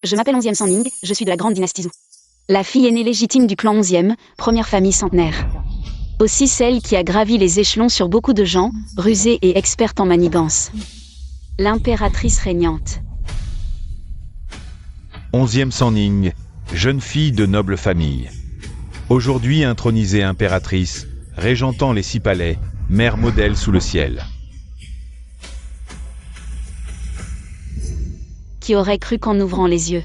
Je m'appelle 11e Sanning, je suis de la grande dynastie Zhou. La fille aînée légitime du clan 11e, première famille centenaire. Aussi celle qui a gravi les échelons sur beaucoup de gens, rusée et experte en manigance. L'impératrice régnante. 11e Sanning, jeune fille de noble famille. Aujourd'hui intronisée impératrice, régentant les 6 palais, mère modèle sous le ciel. Qui aurait cru qu'en ouvrant les yeux,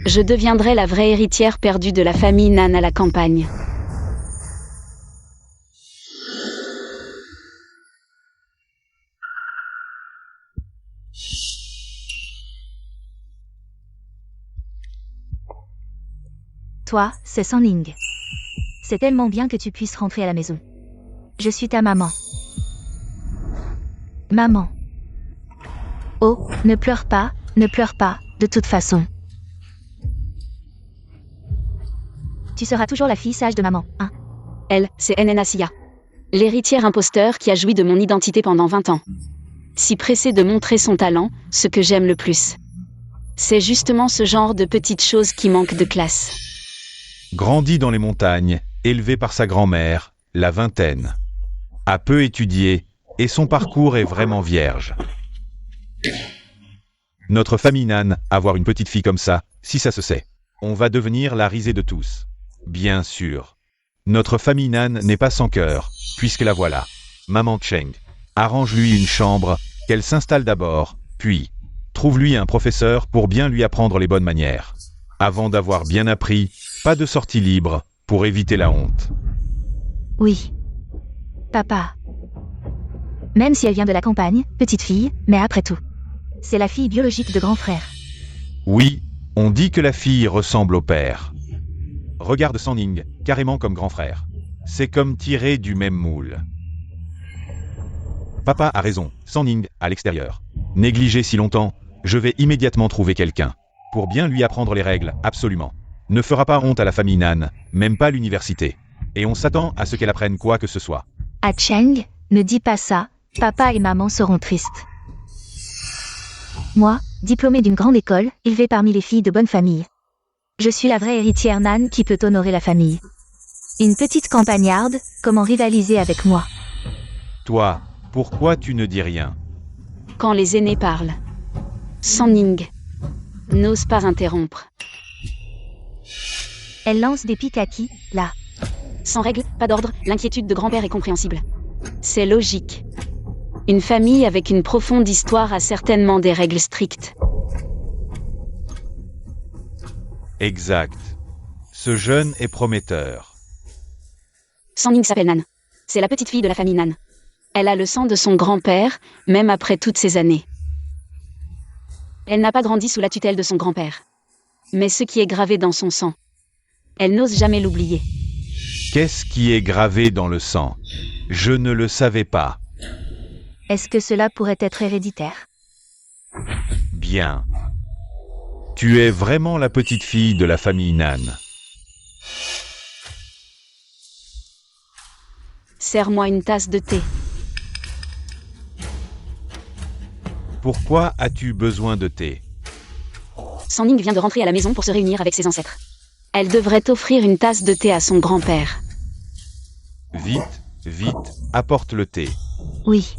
je deviendrais la vraie héritière perdue de la famille Nan à la campagne. Toi, c'est Sanning. C'est tellement bien que tu puisses rentrer à la maison. Je suis ta maman. Maman. Oh, ne pleure pas, de toute façon. Tu seras toujours la fille sage de maman, hein? Elle, c'est NN Asiya. L'héritière imposteur qui a joui de mon identité pendant 20 ans. Si pressée de montrer son talent, ce que j'aime le plus. C'est justement ce genre de petites choses qui manquent de classe. Grandie dans les montagnes, élevée par sa grand-mère, la vingtaine. A peu étudié, et son parcours est vraiment vierge. Notre famille Nan, avoir une petite fille comme ça, si ça se sait, on va devenir la risée de tous. Bien sûr. Notre famille Nan n'est pas sans cœur, puisque la voilà. Maman Cheng. Arrange-lui une chambre, qu'elle s'installe d'abord, puis trouve-lui un professeur pour bien lui apprendre les bonnes manières. Avant d'avoir bien appris, pas de sortie libre, pour éviter la honte. Oui. Papa. Même si elle vient de la campagne, petite fille, mais après tout. C'est la fille biologique de grand frère. Oui, on dit que la fille ressemble au père. Regarde Sanning, carrément comme grand frère. C'est comme tiré du même moule. Papa a raison, Sanning, à l'extérieur. Négligé si longtemps, je vais immédiatement trouver quelqu'un. Pour bien lui apprendre les règles, absolument. Ne fera pas honte à la famille Nan, même pas l'université. Et on s'attend à ce qu'elle apprenne quoi que ce soit. À Cheng, ne dis pas ça, papa et maman seront tristes. Moi, diplômée d'une grande école, élevée parmi les filles de bonne famille. Je suis la vraie héritière Nan qui peut honorer la famille. Une petite campagnarde, comment rivaliser avec moi? Toi, pourquoi tu ne dis rien? Quand les aînés parlent. Sanning n'ose pas interrompre. Elle lance des pics à qui, là? Sans règle, pas d'ordre, l'inquiétude de grand-père est compréhensible. C'est logique. Une famille avec une profonde histoire a certainement des règles strictes. Exact. Ce jeune est prometteur. Sanning s'appelle Nan. C'est la petite fille de la famille Nan. Elle a le sang de son grand-père, même après toutes ces années. Elle n'a pas grandi sous la tutelle de son grand-père. Mais ce qui est gravé dans son sang, elle n'ose jamais l'oublier. Qu'est-ce qui est gravé dans le sang? Je ne le savais pas. Est-ce que cela pourrait être héréditaire? Bien. Tu es vraiment la petite fille de la famille Nan. Sers-moi une tasse de thé. Pourquoi as-tu besoin de thé? Sanning vient de rentrer à la maison pour se réunir avec ses ancêtres. Elle devrait offrir une tasse de thé à son grand-père. Vite, vite, apporte le thé. Oui.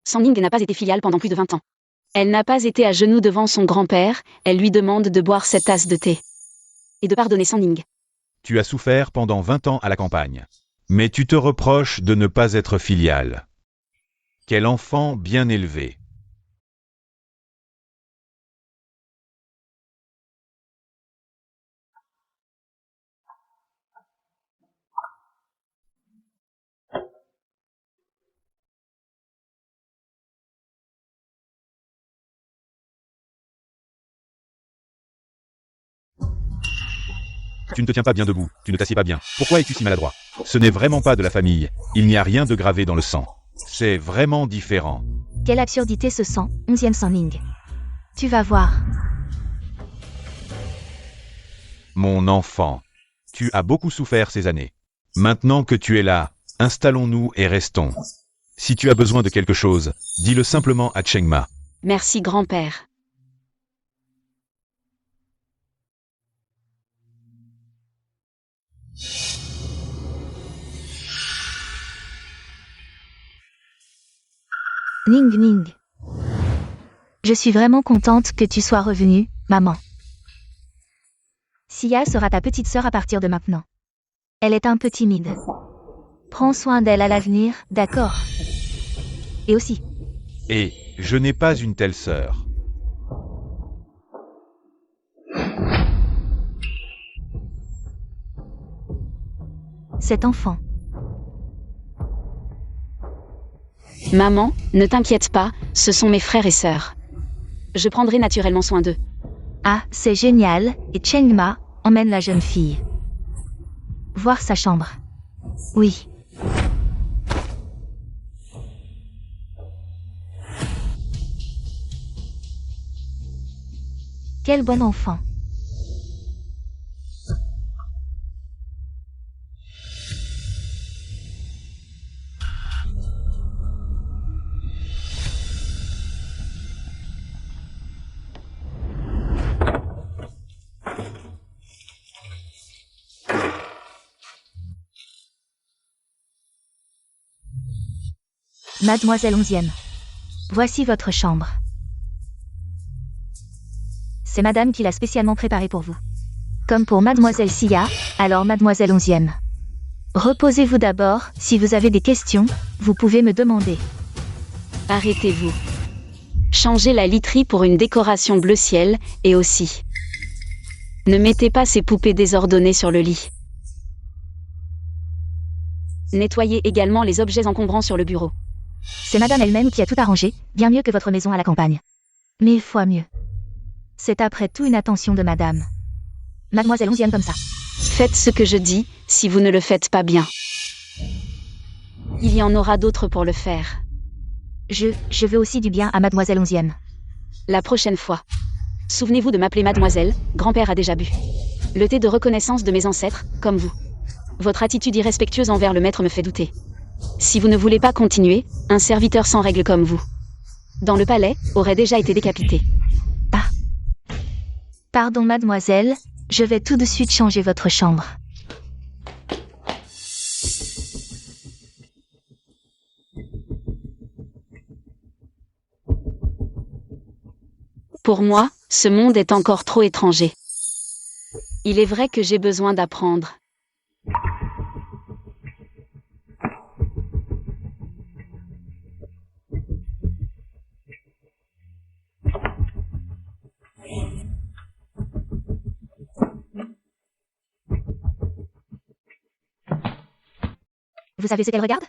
Sanning n'a pas été filiale pendant plus de 20 ans. Elle n'a pas été à genoux devant son grand-père, elle lui demande de boire cette tasse de thé. Et de pardonner Sanning. Tu as souffert pendant 20 ans à la campagne. Mais tu te reproches de ne pas être filiale. Quel enfant bien élevé. Tu ne te tiens pas bien debout, tu ne t'assieds pas bien. Pourquoi es-tu si maladroit? Ce n'est vraiment pas de la famille. Il n'y a rien de gravé dans le sang. C'est vraiment différent. Quelle absurdité ce sang, 11e sang Ning. Tu vas voir. Mon enfant, tu as beaucoup souffert ces années. Maintenant que tu es là, installons-nous et restons. Si tu as besoin de quelque chose, dis-le simplement à Chengma. Merci grand-père. Ning Ning. Je suis vraiment contente que tu sois revenue, maman. Sia sera ta petite sœur à partir de maintenant. Elle est un peu timide. Prends soin d'elle à l'avenir, d'accord? Et aussi, Et je n'ai pas une telle sœur. cet enfant. Maman, ne t'inquiète pas, ce sont mes frères et sœurs. Je prendrai naturellement soin d'eux. Ah, c'est génial, et Chengma emmène la jeune fille. Voir sa chambre. Oui. Quel bon enfant. Mademoiselle 11e. Voici votre chambre. C'est madame qui l'a spécialement préparée pour vous. Comme pour mademoiselle Sia, alors mademoiselle 11e. Reposez-vous d'abord, si vous avez des questions, vous pouvez me demander. Arrêtez-vous. Changez la literie pour une décoration bleu ciel, et aussi. Ne mettez pas ces poupées désordonnées sur le lit. Nettoyez également les objets encombrants sur le bureau. C'est madame elle-même qui a tout arrangé, bien mieux que votre maison à la campagne. 1000 fois mieux. C'est après tout une attention de madame. Mademoiselle 11e comme ça. Faites ce que je dis, si vous ne le faites pas bien. Il y en aura d'autres pour le faire. Je veux aussi du bien à mademoiselle 11e. La prochaine fois. Souvenez-vous de m'appeler mademoiselle, grand-père a déjà bu. Le thé de reconnaissance de mes ancêtres, comme vous. Votre attitude irrespectueuse envers le maître me fait douter. Si vous ne voulez pas continuer, un serviteur sans règle comme vous, dans le palais, aurait déjà été décapité. Ah. Pardon mademoiselle, je vais tout de suite changer votre chambre. Pour moi, ce monde est encore trop étranger. Il est vrai que j'ai besoin d'apprendre. Vous savez ce qu'elle regarde?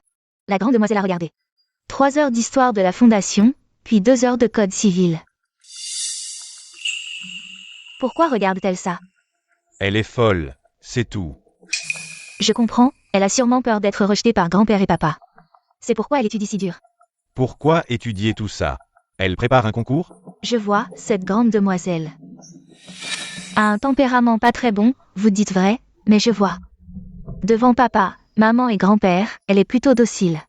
La grande demoiselle a regardé. 3 heures d'histoire de la fondation, puis 2 heures de code civil. Pourquoi regarde-t-elle ça? Elle est folle, c'est tout. Je comprends, elle a sûrement peur d'être rejetée par grand-père et papa. C'est pourquoi elle étudie si dur. Pourquoi étudier tout ça? Elle prépare un concours? Je vois, cette grande demoiselle. A un tempérament pas très bon, vous dites vrai, mais je vois. Devant papa, maman et grand-père, elle est plutôt docile.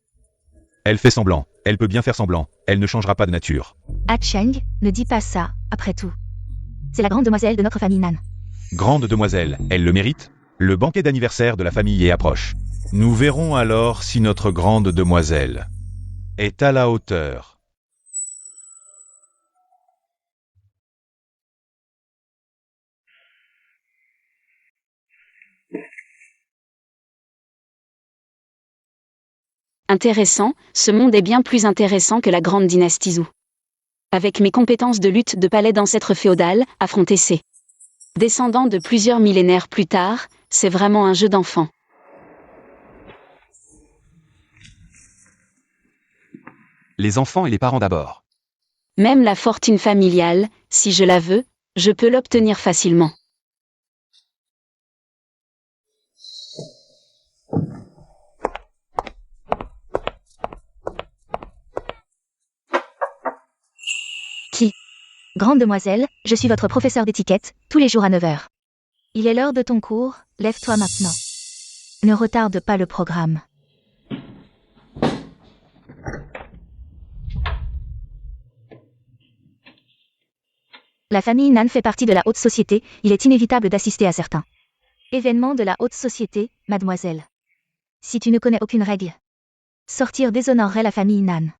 Elle fait semblant, elle peut bien faire semblant, elle ne changera pas de nature. Ah Cheng, ne dis pas ça, après tout. C'est la grande demoiselle de notre famille Nan. Grande demoiselle, elle le mérite? Le banquet d'anniversaire de la famille est approche. Nous verrons alors si notre grande demoiselle est à la hauteur. Intéressant, ce monde est bien plus intéressant que la grande dynastie Zhou. Avec mes compétences de lutte de palais d'ancêtre féodal, affronter ces descendants de plusieurs millénaires plus tard, c'est vraiment un jeu d'enfant. Les enfants et les parents d'abord. Même la fortune familiale, si je la veux, je peux l'obtenir facilement. Grande demoiselle, je suis votre professeur d'étiquette, tous les jours à 9 heures. Il est l'heure de ton cours, lève-toi maintenant. Ne retarde pas le programme. La famille Nan fait partie de la haute société, il est inévitable d'assister à certains événements de la haute société, mademoiselle. Si tu ne connais aucune règle, sortir déshonorerait la famille Nan.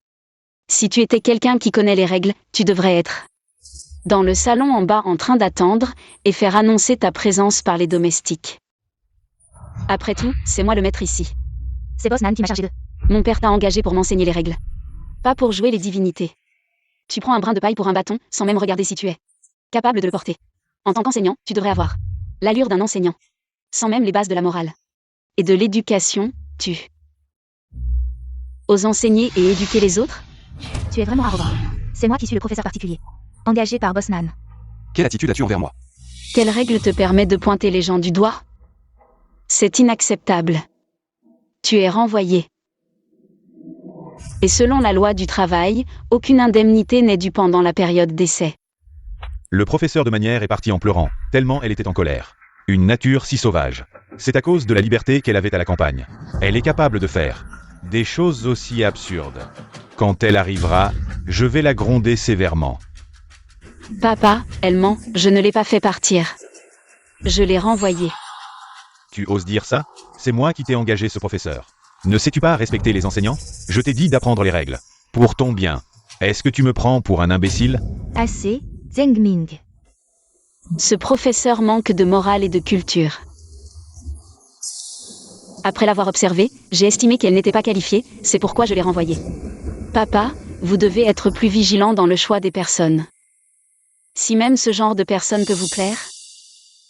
Si tu étais quelqu'un qui connaît les règles, tu devrais être dans le salon en bas en train d'attendre et faire annoncer ta présence par les domestiques. Après tout, c'est moi le maître ici. C'est Boss Nan qui m'a chargé de... Mon père t'a engagé pour m'enseigner les règles. Pas pour jouer les divinités. Tu prends un brin de paille pour un bâton, sans même regarder si tu es capable de le porter. En tant qu'enseignant, tu devrais avoir l'allure d'un enseignant. Sans même les bases de la morale. Et de l'éducation, tu oses enseigner et éduquer les autres? Tu es vraiment arrogant. C'est moi qui suis le professeur particulier. Engagé par Boss Nan. Quelle attitude as-tu envers moi? Quelle règle te permet de pointer les gens du doigt? C'est inacceptable. Tu es renvoyé. Et selon la loi du travail, aucune indemnité n'est due pendant la période d'essai. Le professeur de manière est parti en pleurant, tellement elle était en colère. Une nature si sauvage. C'est à cause de la liberté qu'elle avait à la campagne. Elle est capable de faire des choses aussi absurdes. Quand elle arrivera, je vais la gronder sévèrement. Papa, elle ment, je ne l'ai pas fait partir. Je l'ai renvoyée. Tu oses dire ça? C'est moi qui t'ai engagé ce professeur. Ne sais-tu pas respecter les enseignants? Je t'ai dit d'apprendre les règles. Pour ton bien. Est-ce que tu me prends pour un imbécile? Assez, Zheng Ming. Ce professeur manque de morale et de culture. Après l'avoir observée, j'ai estimé qu'elle n'était pas qualifiée, c'est pourquoi je l'ai renvoyée. Papa, vous devez être plus vigilant dans le choix des personnes. Si même ce genre de personne peut vous plaire,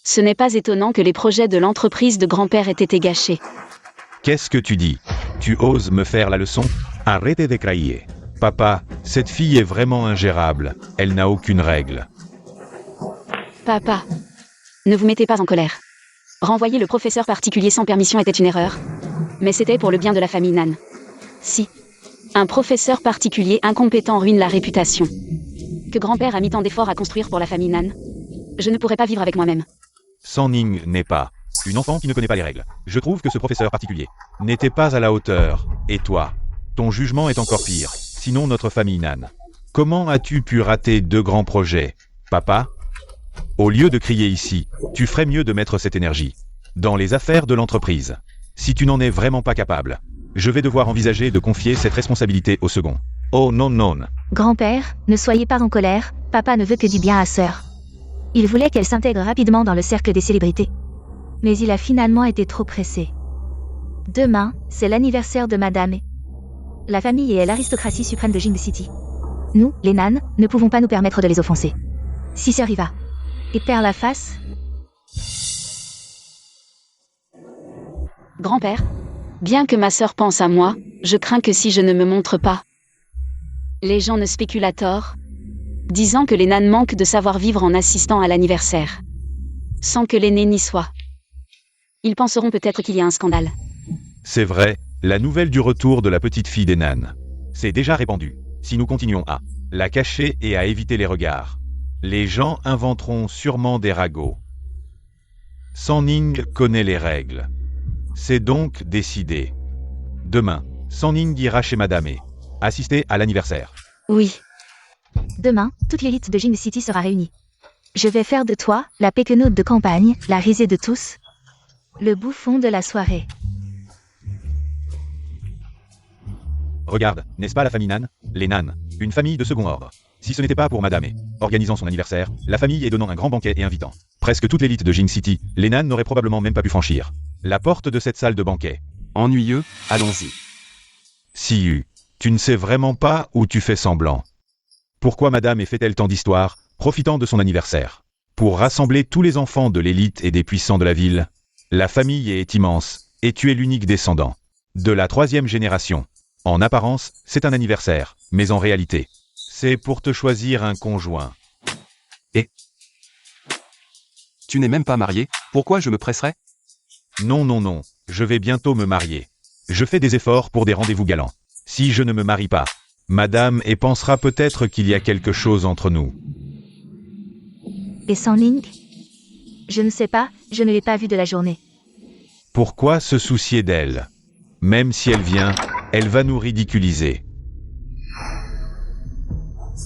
ce n'est pas étonnant que les projets de l'entreprise de grand-père aient été gâchés. Qu'est-ce que tu dis? Tu oses me faire la leçon? Arrête de crailler. Papa, cette fille est vraiment ingérable. Elle n'a aucune règle. Papa, ne vous mettez pas en colère. Renvoyer le professeur particulier sans permission était une erreur. Mais c'était pour le bien de la famille Nan. Si un professeur particulier incompétent ruine la réputation que grand-père a mis tant d'efforts à construire pour la famille Nan, je ne pourrais pas vivre avec moi-même. Sanning n'est pas une enfant qui ne connaît pas les règles. Je trouve que ce professeur particulier n'était pas à la hauteur. Et toi, ton jugement est encore pire. Sinon notre famille Nan. Comment as-tu pu rater 2 grands projets, papa? Au lieu de crier ici, tu ferais mieux de mettre cette énergie dans les affaires de l'entreprise. Si tu n'en es vraiment pas capable, je vais devoir envisager de confier cette responsabilité au second. Oh non non. Grand-père, ne soyez pas en colère, papa ne veut que du bien à sœur. Il voulait qu'elle s'intègre rapidement dans le cercle des célébrités. Mais il a finalement été trop pressé. Demain, c'est l'anniversaire de Madame et la famille est l'aristocratie suprême de Jing City. Nous, les Nan, ne pouvons pas nous permettre de les offenser. Si ça arriva et perd la face... Grand-père, bien que ma sœur pense à moi, je crains que si je ne me montre pas, les gens ne spéculent à tort, disant que les Nan manquent de savoir-vivre en assistant à l'anniversaire, sans que l'aîné n'y soit. Ils penseront peut-être qu'il y a un scandale. C'est vrai, la nouvelle du retour de la petite fille des Nan. C'est déjà répandu. Si nous continuons à la cacher et à éviter les regards, les gens inventeront sûrement des ragots. Sanning connaît les règles. C'est donc décidé. Demain, Sanning ira chez Madame et assister à l'anniversaire. Oui. Demain, toute l'élite de Jing City sera réunie. Je vais faire de toi, la péquenaude de campagne, la risée de tous, le bouffon de la soirée. Regarde, n'est-ce pas la famille Nan? Les Nan, une famille de second ordre. Si ce n'était pas pour Madame et organisant son anniversaire, la famille et donnant un grand banquet et invitant presque toute l'élite de Jing City, les Nan n'auraient probablement même pas pu franchir la porte de cette salle de banquet. Ennuyeux, allons-y. Siu, tu ne sais vraiment pas ou tu fais semblant? Pourquoi Madame fait-elle tant d'histoires, profitant de son anniversaire? Pour rassembler tous les enfants de l'élite et des puissants de la ville. La famille est immense, et tu es l'unique descendant de la 3e génération. En apparence, c'est un anniversaire, mais en réalité, c'est pour te choisir un conjoint. Et tu n'es même pas marié, pourquoi je me presserais? Non non non, je vais bientôt me marier. Je fais des efforts pour des rendez-vous galants. Si je ne me marie pas, Madame pensera peut-être qu'il y a quelque chose entre nous. Et Sanling? Je ne sais pas, je ne l'ai pas vue de la journée. Pourquoi se soucier d'elle? Même si elle vient, elle va nous ridiculiser.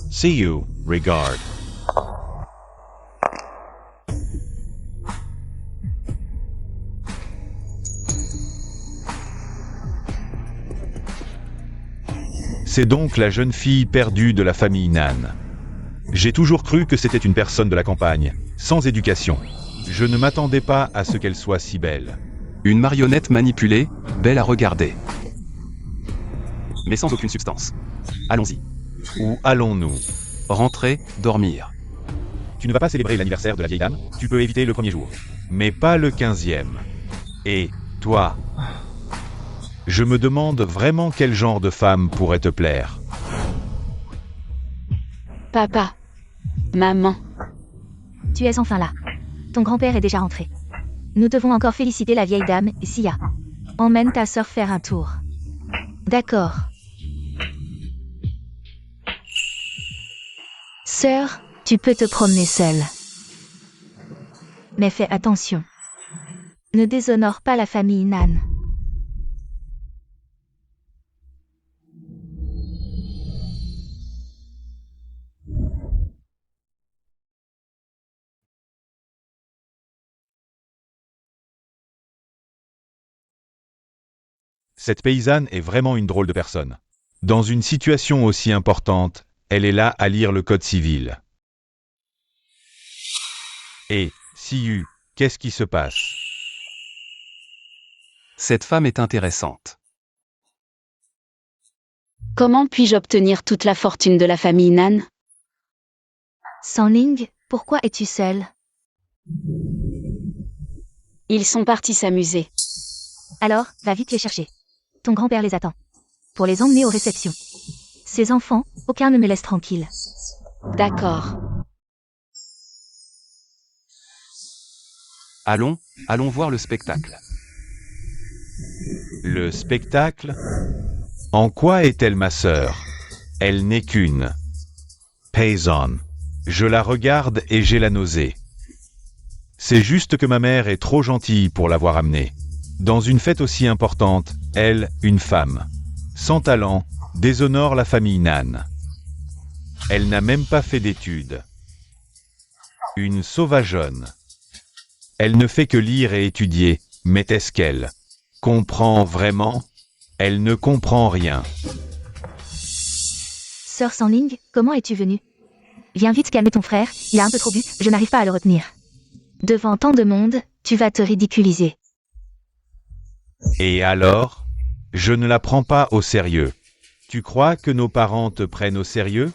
See you, regard. C'est donc la jeune fille perdue de la famille Nan. J'ai toujours cru que c'était une personne de la campagne, sans éducation. Je ne m'attendais pas à ce qu'elle soit si belle. Une marionnette manipulée, belle à regarder. Mais sans aucune substance. Allons-y. Où allons-nous? Rentrer, dormir. Tu ne vas pas célébrer l'anniversaire de la vieille dame? Tu peux éviter le premier jour. Mais pas le 15e. Et, toi? Je me demande vraiment quel genre de femme pourrait te plaire. Papa. Maman. Tu es enfin là. Ton grand-père est déjà rentré. Nous devons encore féliciter la vieille dame, Sia. Emmène ta sœur faire un tour. D'accord. Sœur, tu peux te promener seule. Mais fais attention. Ne déshonore pas la famille Nan. Cette paysanne est vraiment une drôle de personne. Dans une situation aussi importante, elle est là à lire le code civil. Et, Siu, qu'est-ce qui se passe? Cette femme est intéressante. Comment puis-je obtenir toute la fortune de la famille Nan? Sanling, pourquoi es-tu seule? Ils sont partis s'amuser. Alors, va vite les chercher. Ton grand-père les attend. Pour les emmener aux réceptions. Ces enfants, aucun ne me laisse tranquille. D'accord. Allons voir le spectacle. Le spectacle? En quoi est-elle ma sœur? Elle n'est qu'une paysanne. Je la regarde et j'ai la nausée. C'est juste que ma mère est trop gentille pour l'avoir amenée. Dans une fête aussi importante, elle, une femme, sans talent, déshonore la famille Nan. Elle n'a même pas fait d'études. Une sauvageonne. Elle ne fait que lire et étudier, mais est-ce qu'elle comprend vraiment? Elle ne comprend rien. Sœur Sanling, comment es-tu venue? Viens vite calmer ton frère, il a un peu trop bu, je n'arrive pas à le retenir. Devant tant de monde, tu vas te ridiculiser. Et alors? Je ne la prends pas au sérieux. Tu crois que nos parents te prennent au sérieux?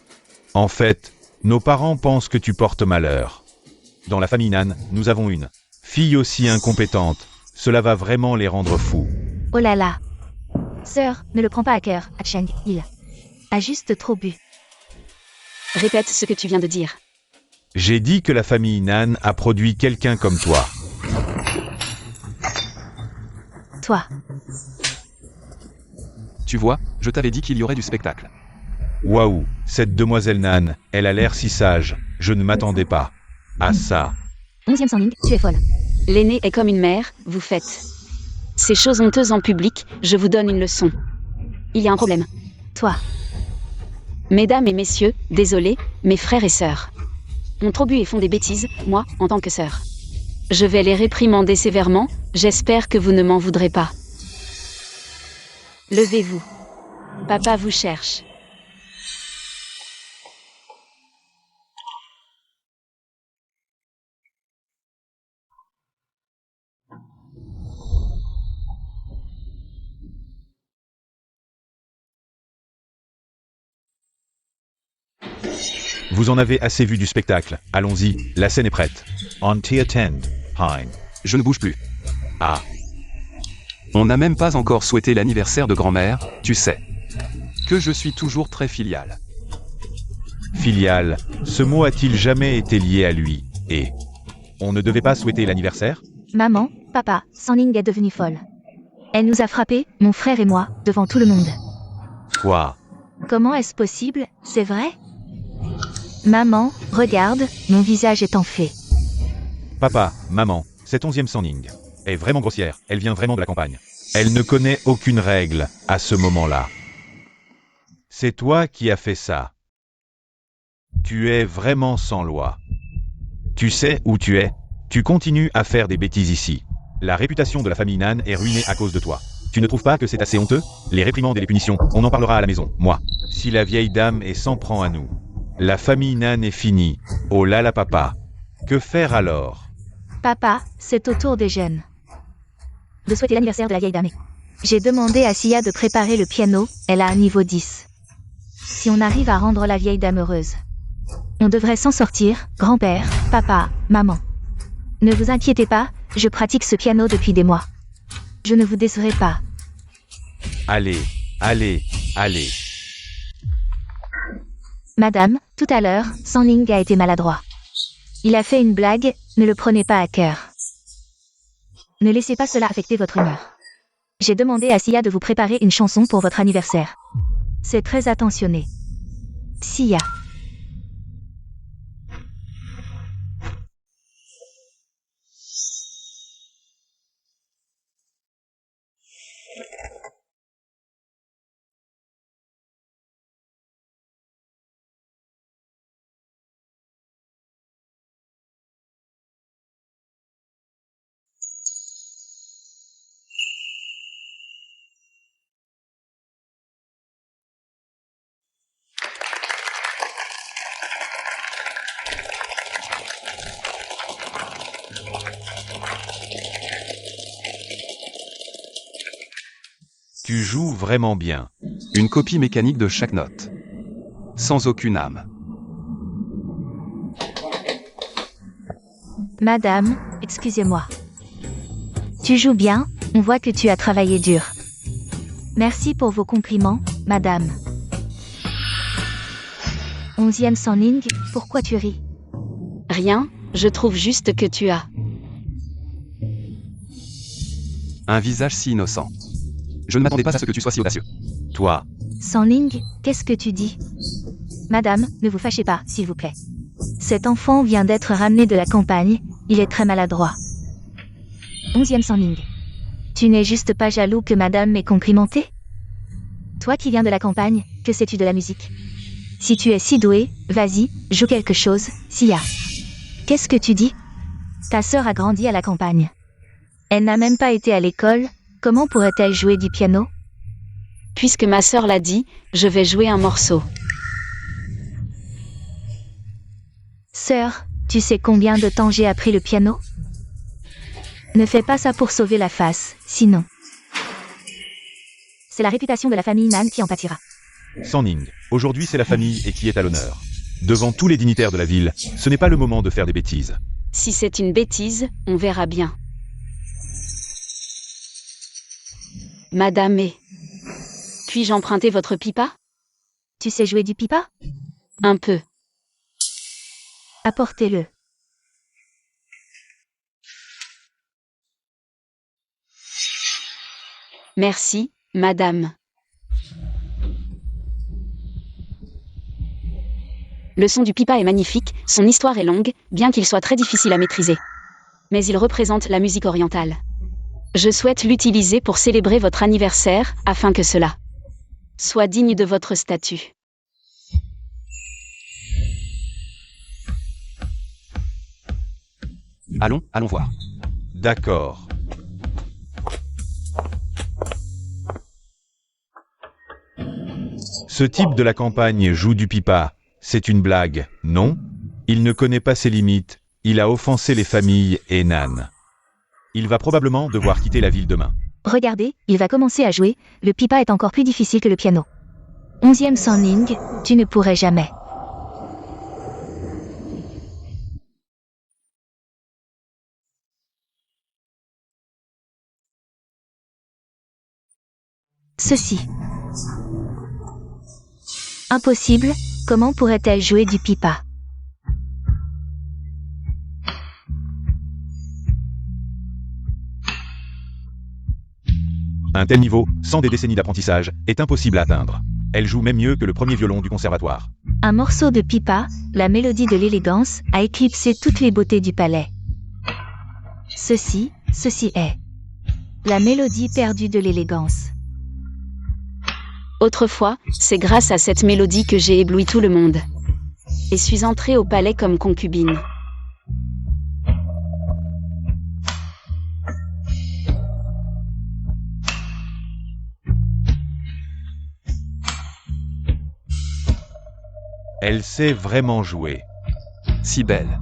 En fait, nos parents pensent que tu portes malheur. Dans la famille Nan, nous avons une fille aussi incompétente. Cela va vraiment les rendre fous. Oh là là. Sœur, ne le prends pas à cœur, Cheng, il a juste trop bu. Répète ce que tu viens de dire. J'ai dit que la famille Nan a produit quelqu'un comme toi. Toi. Tu vois, je t'avais dit qu'il y aurait du spectacle. Waouh, cette demoiselle Nan, elle a l'air si sage. Je ne m'attendais pas à ça. 11e Sanling, tu es folle. L'aîné est comme une mère, vous faites ces choses honteuses en public, je vous donne une leçon. Il y a un problème. Toi. Mesdames et messieurs, désolé, mes frères et sœurs ont trop bu et font des bêtises, moi, en tant que sœur. Je vais les réprimander sévèrement, j'espère que vous ne m'en voudrez pas. Levez-vous. Papa vous cherche. Vous en avez assez vu du spectacle. Allons-y, la scène est prête. On t'y attend, Hein. Je ne bouge plus. Ah, On n'a même pas encore souhaité l'anniversaire de grand-mère, tu sais. Que je suis toujours très filial. filiale, ce mot a-t-il jamais été lié à lui? Et on ne devait pas souhaiter l'anniversaire? Maman, papa, Sanling est devenue folle. Elle nous a frappés, mon frère et moi, devant tout le monde. Quoi? Comment est-ce possible, c'est vrai? Maman, regarde, mon visage est en fée. Papa, maman, cette 11e Sanning est vraiment grossière, elle vient vraiment de la campagne. Elle ne connaît aucune règle à ce moment-là. C'est toi qui as fait ça. Tu es vraiment sans loi. Tu sais où tu es? Tu continues à faire des bêtises ici. La réputation de la famille Nan est ruinée à cause de toi. Tu ne trouves pas que c'est assez honteux? Les réprimandes et les punitions, on en parlera à la maison, moi. Si la vieille dame s'en prend à nous. La famille Nan est finie. Oh là là papa. Que faire alors? Papa, c'est au tour des jeunes de souhaiter l'anniversaire de la vieille dame. J'ai demandé à Sia de préparer le piano, elle a un niveau 10. Si on arrive à rendre la vieille dame heureuse, on devrait s'en sortir, grand-père, papa, maman. Ne vous inquiétez pas, je pratique ce piano depuis des mois. Je ne vous décerai pas. Allez, allez, allez. Madame, tout à l'heure, Sanling a été maladroit. Il a fait une blague, ne le prenez pas à cœur. Ne laissez pas cela affecter votre humeur. J'ai demandé à Sia de vous préparer une chanson pour votre anniversaire. C'est très attentionné. Sia. Tu joues vraiment bien. Une copie mécanique de chaque note. Sans aucune âme. Madame, excusez-moi. Tu joues bien, on voit que tu as travaillé dur. Merci pour vos compliments, madame. 11e Sanling, pourquoi tu ris? Rien, je trouve juste que tu as. Un visage si innocent. Je ne m'attendais pas à ce que tu sois si audacieux. Toi, Sanling, qu'est-ce que tu dis? Madame, ne vous fâchez pas, s'il vous plaît. Cet enfant vient d'être ramené de la campagne, il est très maladroit. 11e Sanling. Tu n'es juste pas jaloux que madame m'ait complimenté? Toi qui viens de la campagne, que sais-tu de la musique? Si tu es si doué, vas-y, joue quelque chose, Sia. Qu'est-ce que tu dis? Ta sœur a grandi à la campagne. Elle n'a même pas été à l'école, comment pourrait-elle jouer du piano? Puisque ma sœur l'a dit, je vais jouer un morceau. Sœur, tu sais combien de temps j'ai appris le piano? Ne fais pas ça pour sauver la face, sinon. C'est la réputation de la famille Nan qui en pâtira. Sanning, aujourd'hui c'est la famille et qui est à l'honneur. Devant tous les dignitaires de la ville, ce n'est pas le moment de faire des bêtises. Si c'est une bêtise, on verra bien. Madame puis-je emprunter votre pipa? Tu sais jouer du pipa? Un peu. Apportez-le. Merci, madame. Le son du pipa est magnifique, son histoire est longue, bien qu'il soit très difficile à maîtriser. Mais il représente la musique orientale. Je souhaite l'utiliser pour célébrer votre anniversaire, afin que cela soit digne de votre statut. Allons voir. D'accord. Ce type de la campagne joue du pipa. C'est une blague, non? Il ne connaît pas ses limites. Il a offensé les familles et Nan. Il va probablement devoir quitter la ville demain. Regardez, il va commencer à jouer, le pipa est encore plus difficile que le piano. 11e Sanling, tu ne pourrais jamais. Ceci. Impossible, comment pourrait-elle jouer du pipa? Un tel niveau, sans des décennies d'apprentissage, est impossible à atteindre. Elle joue même mieux que le premier violon du conservatoire. Un morceau de pipa, la mélodie de l'élégance, a éclipsé toutes les beautés du palais. Ceci est la mélodie perdue de l'élégance. Autrefois, c'est grâce à cette mélodie que j'ai ébloui tout le monde. Et suis entrée au palais comme concubine. Elle sait vraiment jouer. Si belle.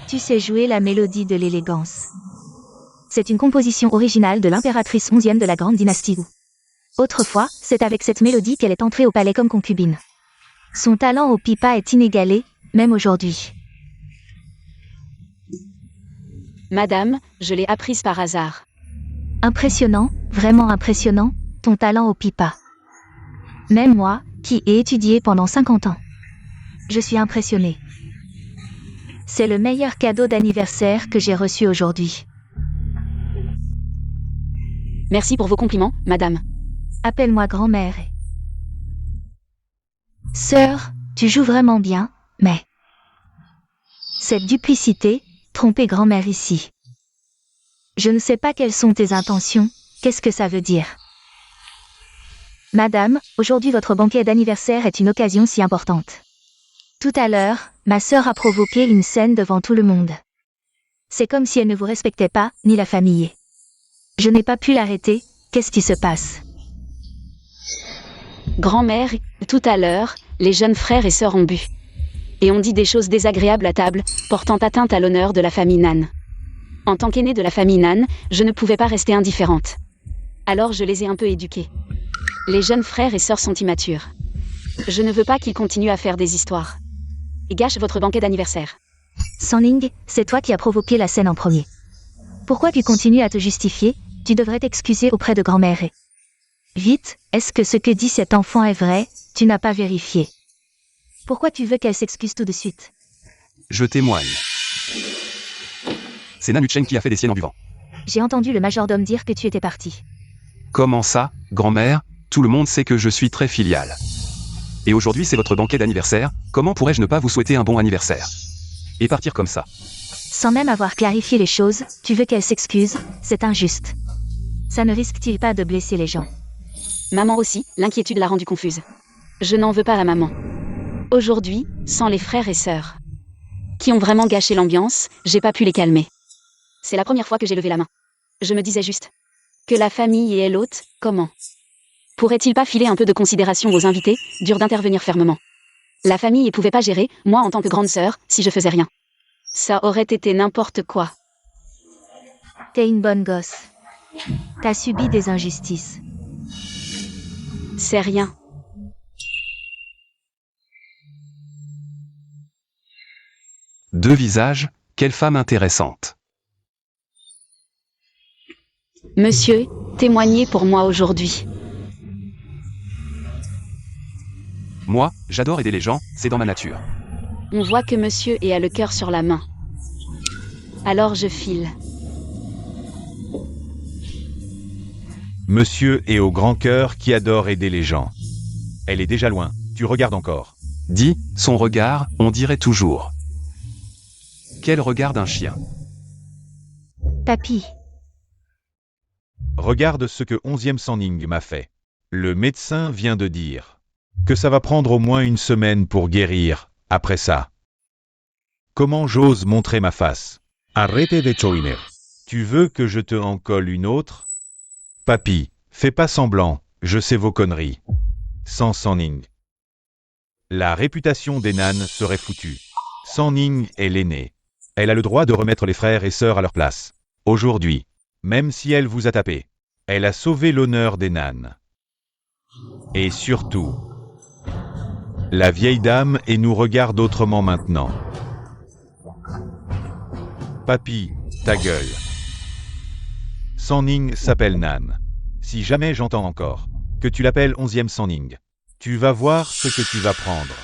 Tu sais jouer la mélodie de l'élégance. C'est une composition originale de l'impératrice 11e de la grande dynastie Wu. Autrefois, c'est avec cette mélodie qu'elle est entrée au palais comme concubine. Son talent au pipa est inégalé, même aujourd'hui. Madame, je l'ai apprise par hasard. Impressionnant, vraiment impressionnant, ton talent au pipa. Même moi, qui ai étudié pendant 50 ans. Je suis impressionnée. C'est le meilleur cadeau d'anniversaire que j'ai reçu aujourd'hui. Merci pour vos compliments, madame. Appelle-moi grand-mère. Sœur, tu joues vraiment bien, mais... Cette duplicité, tromper grand-mère ici. Je ne sais pas quelles sont tes intentions, qu'est-ce que ça veut dire? Madame, aujourd'hui votre banquet d'anniversaire est une occasion si importante. Tout à l'heure, ma sœur a provoqué une scène devant tout le monde. C'est comme si elle ne vous respectait pas, ni la famille. Je n'ai pas pu l'arrêter, qu'est-ce qui se passe? Grand-mère, tout à l'heure, les jeunes frères et sœurs ont bu. Et ont dit des choses désagréables à table, portant atteinte à l'honneur de la famille Nan. En tant qu'aînée de la famille Nan, je ne pouvais pas rester indifférente. Alors je les ai un peu éduqués. Les jeunes frères et sœurs sont immatures. Je ne veux pas qu'ils continuent à faire des histoires. Et gâchent votre banquet d'anniversaire. Sanning, c'est toi qui as provoqué la scène en premier. Pourquoi tu continues à te justifier? Tu devrais t'excuser auprès de grand-mère. Vite, est-ce que ce que dit cet enfant est vrai? Tu n'as pas vérifié. Pourquoi tu veux qu'elle s'excuse tout de suite? Je témoigne. C'est Nan Ucheng qui a fait des siennes en buvant. J'ai entendu le majordome dire que tu étais parti. Comment ça, grand-mère? Tout le monde sait que je suis très filiale. Et aujourd'hui c'est votre banquet d'anniversaire, comment pourrais-je ne pas vous souhaiter un bon anniversaire? Et partir comme ça. Sans même avoir clarifié les choses, tu veux qu'elle s'excuse, c'est injuste. Ça ne risque-t-il pas de blesser les gens? Maman aussi, l'inquiétude l'a rendue confuse. Je n'en veux pas à maman. Aujourd'hui, sans les frères et sœurs, qui ont vraiment gâché l'ambiance, j'ai pas pu les calmer. C'est la première fois que j'ai levé la main. Je me disais juste que la famille et l'hôte, comment? Pourrait-il pas filer un peu de considération aux invités, dur d'intervenir fermement? La famille ne pouvait pas gérer, moi en tant que grande sœur, si je faisais rien. Ça aurait été n'importe quoi. T'es une bonne gosse. T'as subi des injustices. C'est rien. Deux visages, quelle femme intéressante. Monsieur, témoignez pour moi aujourd'hui. Moi, j'adore aider les gens, c'est dans ma nature. On voit que monsieur a le cœur sur la main. Alors je file. Monsieur est au grand cœur qui adore aider les gens. Elle est déjà loin, tu regardes encore. Dis, son regard, on dirait toujours. Quel regard d'un chien. Papy. Regarde ce que 11e Sanning m'a fait. Le médecin vient de dire que ça va prendre au moins une semaine pour guérir, après ça. Comment j'ose montrer ma face? Arrête de choiner. Tu veux que je te en colle une autre? Papy, fais pas semblant, je sais vos conneries. Sans Sanning. La réputation des Nan serait foutue. Sanning est l'aînée. Elle a le droit de remettre les frères et sœurs à leur place. Aujourd'hui, même si elle vous a tapé, elle a sauvé l'honneur des Nan. Et surtout, la vieille dame et nous regarde autrement maintenant. Papy, ta gueule. Sanning s'appelle Nan. Si jamais j'entends encore que tu l'appelles 11e Sanning, tu vas voir ce que tu vas prendre.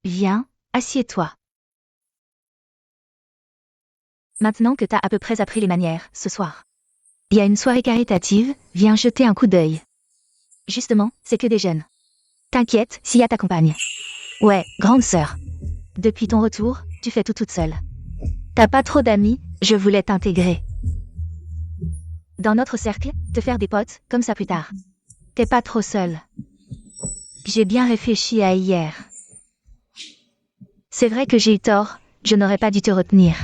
Viens, assieds-toi. Maintenant que t'as à peu près appris les manières, ce soir. Il y a une soirée caritative, viens jeter un coup d'œil. Justement, c'est que des jeunes. T'inquiète, Sia t'accompagne. Ouais, grande sœur. Depuis ton retour, tu fais tout toute seule. T'as pas trop d'amis, je voulais t'intégrer. Dans notre cercle, te faire des potes, comme ça plus tard. T'es pas trop seule. J'ai bien réfléchi à hier. C'est vrai que j'ai eu tort, je n'aurais pas dû te retenir.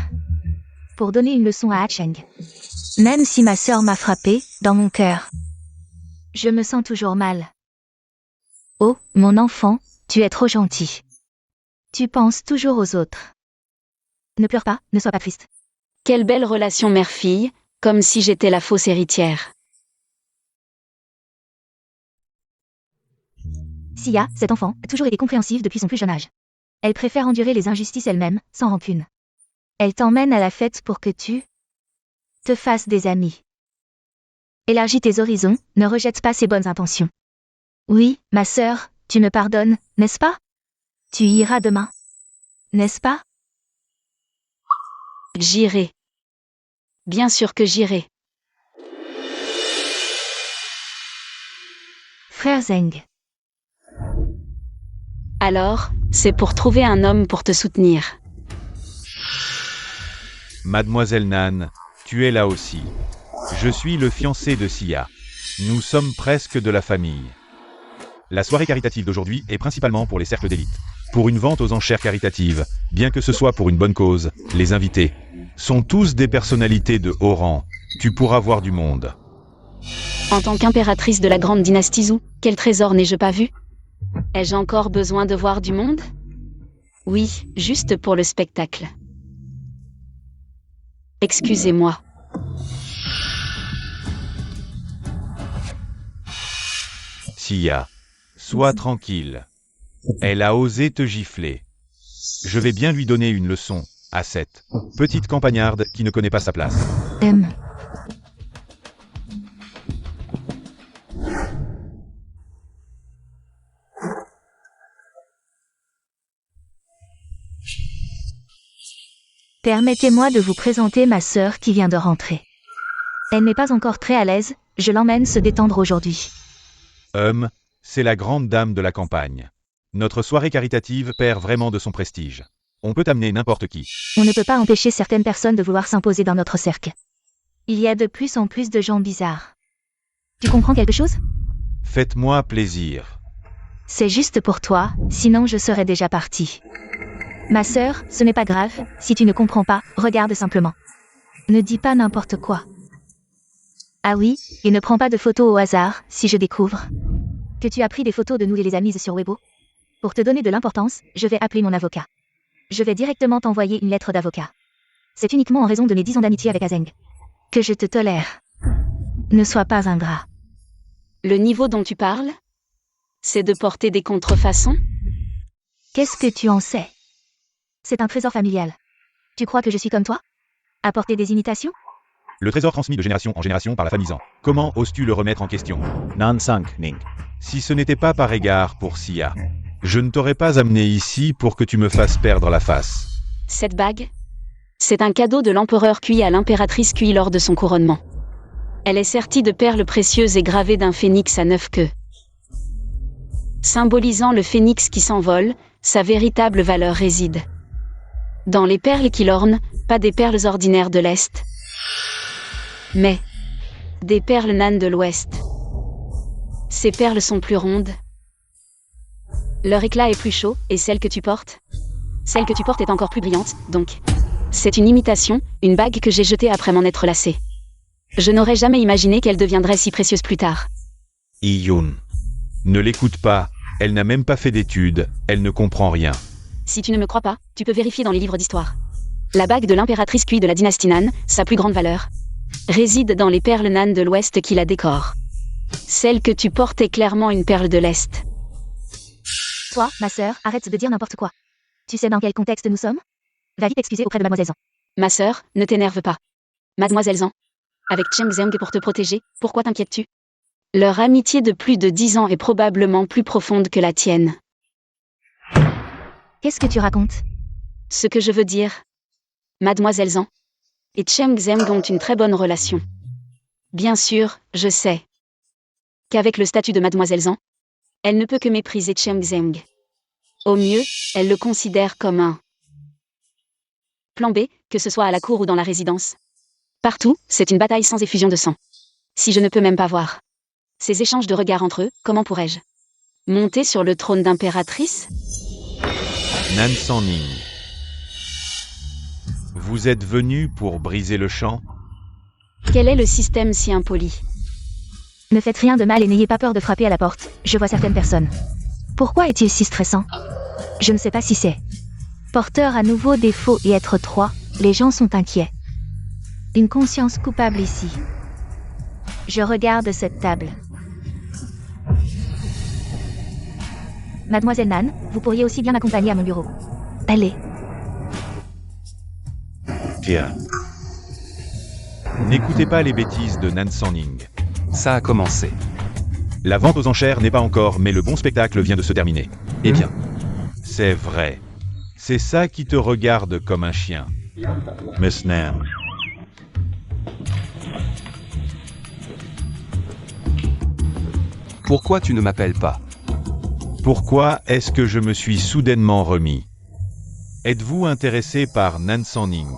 Pour donner une leçon à Cheng. Même si ma sœur m'a frappé, dans mon cœur. Je me sens toujours mal. Oh, mon enfant, tu es trop gentil. Tu penses toujours aux autres. Ne pleure pas, ne sois pas triste. Quelle belle relation mère-fille, comme si j'étais la fausse héritière. Sia, cet enfant, a toujours été compréhensive depuis son plus jeune âge. Elle préfère endurer les injustices elle-même, sans rancune. Elle t'emmène à la fête pour que tu te fasses des amis. Élargis tes horizons, ne rejette pas ses bonnes intentions. Oui, ma sœur, tu me pardonnes, n'est-ce pas? Tu y iras demain. N'est-ce pas? J'irai. Bien sûr que j'irai. Frère Zeng. Alors, c'est pour trouver un homme pour te soutenir. Mademoiselle Nan, tu es là aussi. Je suis le fiancé de Sia. Nous sommes presque de la famille. La soirée caritative d'aujourd'hui est principalement pour les cercles d'élite. Pour une vente aux enchères caritatives, bien que ce soit pour une bonne cause, les invités sont tous des personnalités de haut rang. Tu pourras voir du monde. En tant qu'impératrice de la grande dynastie Zhou, quel trésor n'ai-je pas vu? Ai-je encore besoin de voir du monde? Oui, juste pour le spectacle. Excusez-moi. Sia, sois tranquille. Elle a osé te gifler. Je vais bien lui donner une leçon, à cette petite campagnarde qui ne connaît pas sa place. Permettez-moi de vous présenter ma sœur qui vient de rentrer. Elle n'est pas encore très à l'aise, je l'emmène se détendre aujourd'hui. C'est la grande dame de la campagne. Notre soirée caritative perd vraiment de son prestige. On peut amener n'importe qui. On ne peut pas empêcher certaines personnes de vouloir s'imposer dans notre cercle. Il y a de plus en plus de gens bizarres. Tu comprends quelque chose? Faites-moi plaisir. C'est juste pour toi, sinon je serais déjà partie. Ma sœur, ce n'est pas grave, si tu ne comprends pas, regarde simplement. Ne dis pas n'importe quoi. Ah oui, et ne prends pas de photos au hasard, si je découvre que tu as pris des photos de nous et les as mises sur Weibo. Pour te donner de l'importance, je vais appeler mon avocat. Je vais directement t'envoyer une lettre d'avocat. C'est uniquement en raison de mes 10 ans d'amitié avec Azeng que je te tolère. Ne sois pas ingrat. Le niveau dont tu parles? C'est de porter des contrefaçons? Qu'est-ce que tu en sais? C'est un trésor familial. Tu crois que je suis comme toi? Apporter des imitations? Le trésor transmis de génération en génération par la famille Zhang. Comment oses-tu le remettre en question? Nansang Ning. Si ce n'était pas par égard pour Sia, je ne t'aurais pas amené ici pour que tu me fasses perdre la face. Cette bague? C'est un cadeau de l'empereur Kui à l'impératrice Kui lors de son couronnement. Elle est sertie de perles précieuses et gravée d'un phénix à 9 queues. Symbolisant le phénix qui s'envole, sa véritable valeur réside dans les perles qui l'ornent, pas des perles ordinaires de l'Est, mais des perles nanes de l'Ouest. Ces perles sont plus rondes. Leur éclat est plus chaud, et celle que tu portes est encore plus brillante, donc. C'est une imitation, une bague que j'ai jetée après m'en être lassée. Je n'aurais jamais imaginé qu'elle deviendrait si précieuse plus tard. Iyun. Ne l'écoute pas, elle n'a même pas fait d'études, elle ne comprend rien. Si tu ne me crois pas, tu peux vérifier dans les livres d'histoire. La bague de l'impératrice Kui de la dynastie Nan, sa plus grande valeur, réside dans les perles nanes de l'Ouest qui la décorent. Celle que tu portes est clairement une perle de l'Est. Toi, ma sœur, arrête de dire n'importe quoi. Tu sais dans quel contexte nous sommes? Va vite t'excuser auprès de Mademoiselle Zhang. Ma sœur, ne t'énerve pas. Mademoiselle Zhang. Avec Cheng Zeng pour te protéger, pourquoi t'inquiètes-tu? Leur amitié de plus de 10 ans est probablement plus profonde que la tienne. Qu'est-ce que tu racontes? Ce que je veux dire. Mademoiselle Zhang et Cheng Zeng ont une très bonne relation. Bien sûr, je sais qu'avec le statut de Mademoiselle Zhang, elle ne peut que mépriser Cheng Zeng. Au mieux, elle le considère comme un plan B, que ce soit à la cour ou dans la résidence. Partout, c'est une bataille sans effusion de sang. Si je ne peux même pas voir ces échanges de regards entre eux, comment pourrais-je monter sur le trône d'impératrice? Nan Sanning. Vous êtes venu pour briser le champ? Quel est le système si impoli? Ne faites rien de mal et n'ayez pas peur de frapper à la porte, je vois certaines personnes. Pourquoi est-il si stressant? Je ne sais pas si c'est porteur à nouveau défaut et être 3, les gens sont inquiets. Une conscience coupable ici. Je regarde cette table. Mademoiselle Nan, vous pourriez aussi bien m'accompagner à mon bureau. Allez. Tiens. N'écoutez pas les bêtises de Nan Sanning. Ça a commencé. La vente aux enchères n'est pas encore, mais le bon spectacle vient de se terminer. Eh bien, C'est vrai. C'est ça qui te regarde comme un chien. Miss Nan. pourquoi tu ne m'appelles pas? Pourquoi est-ce que je me suis soudainement remis? Êtes-vous intéressé par Nan Sanning?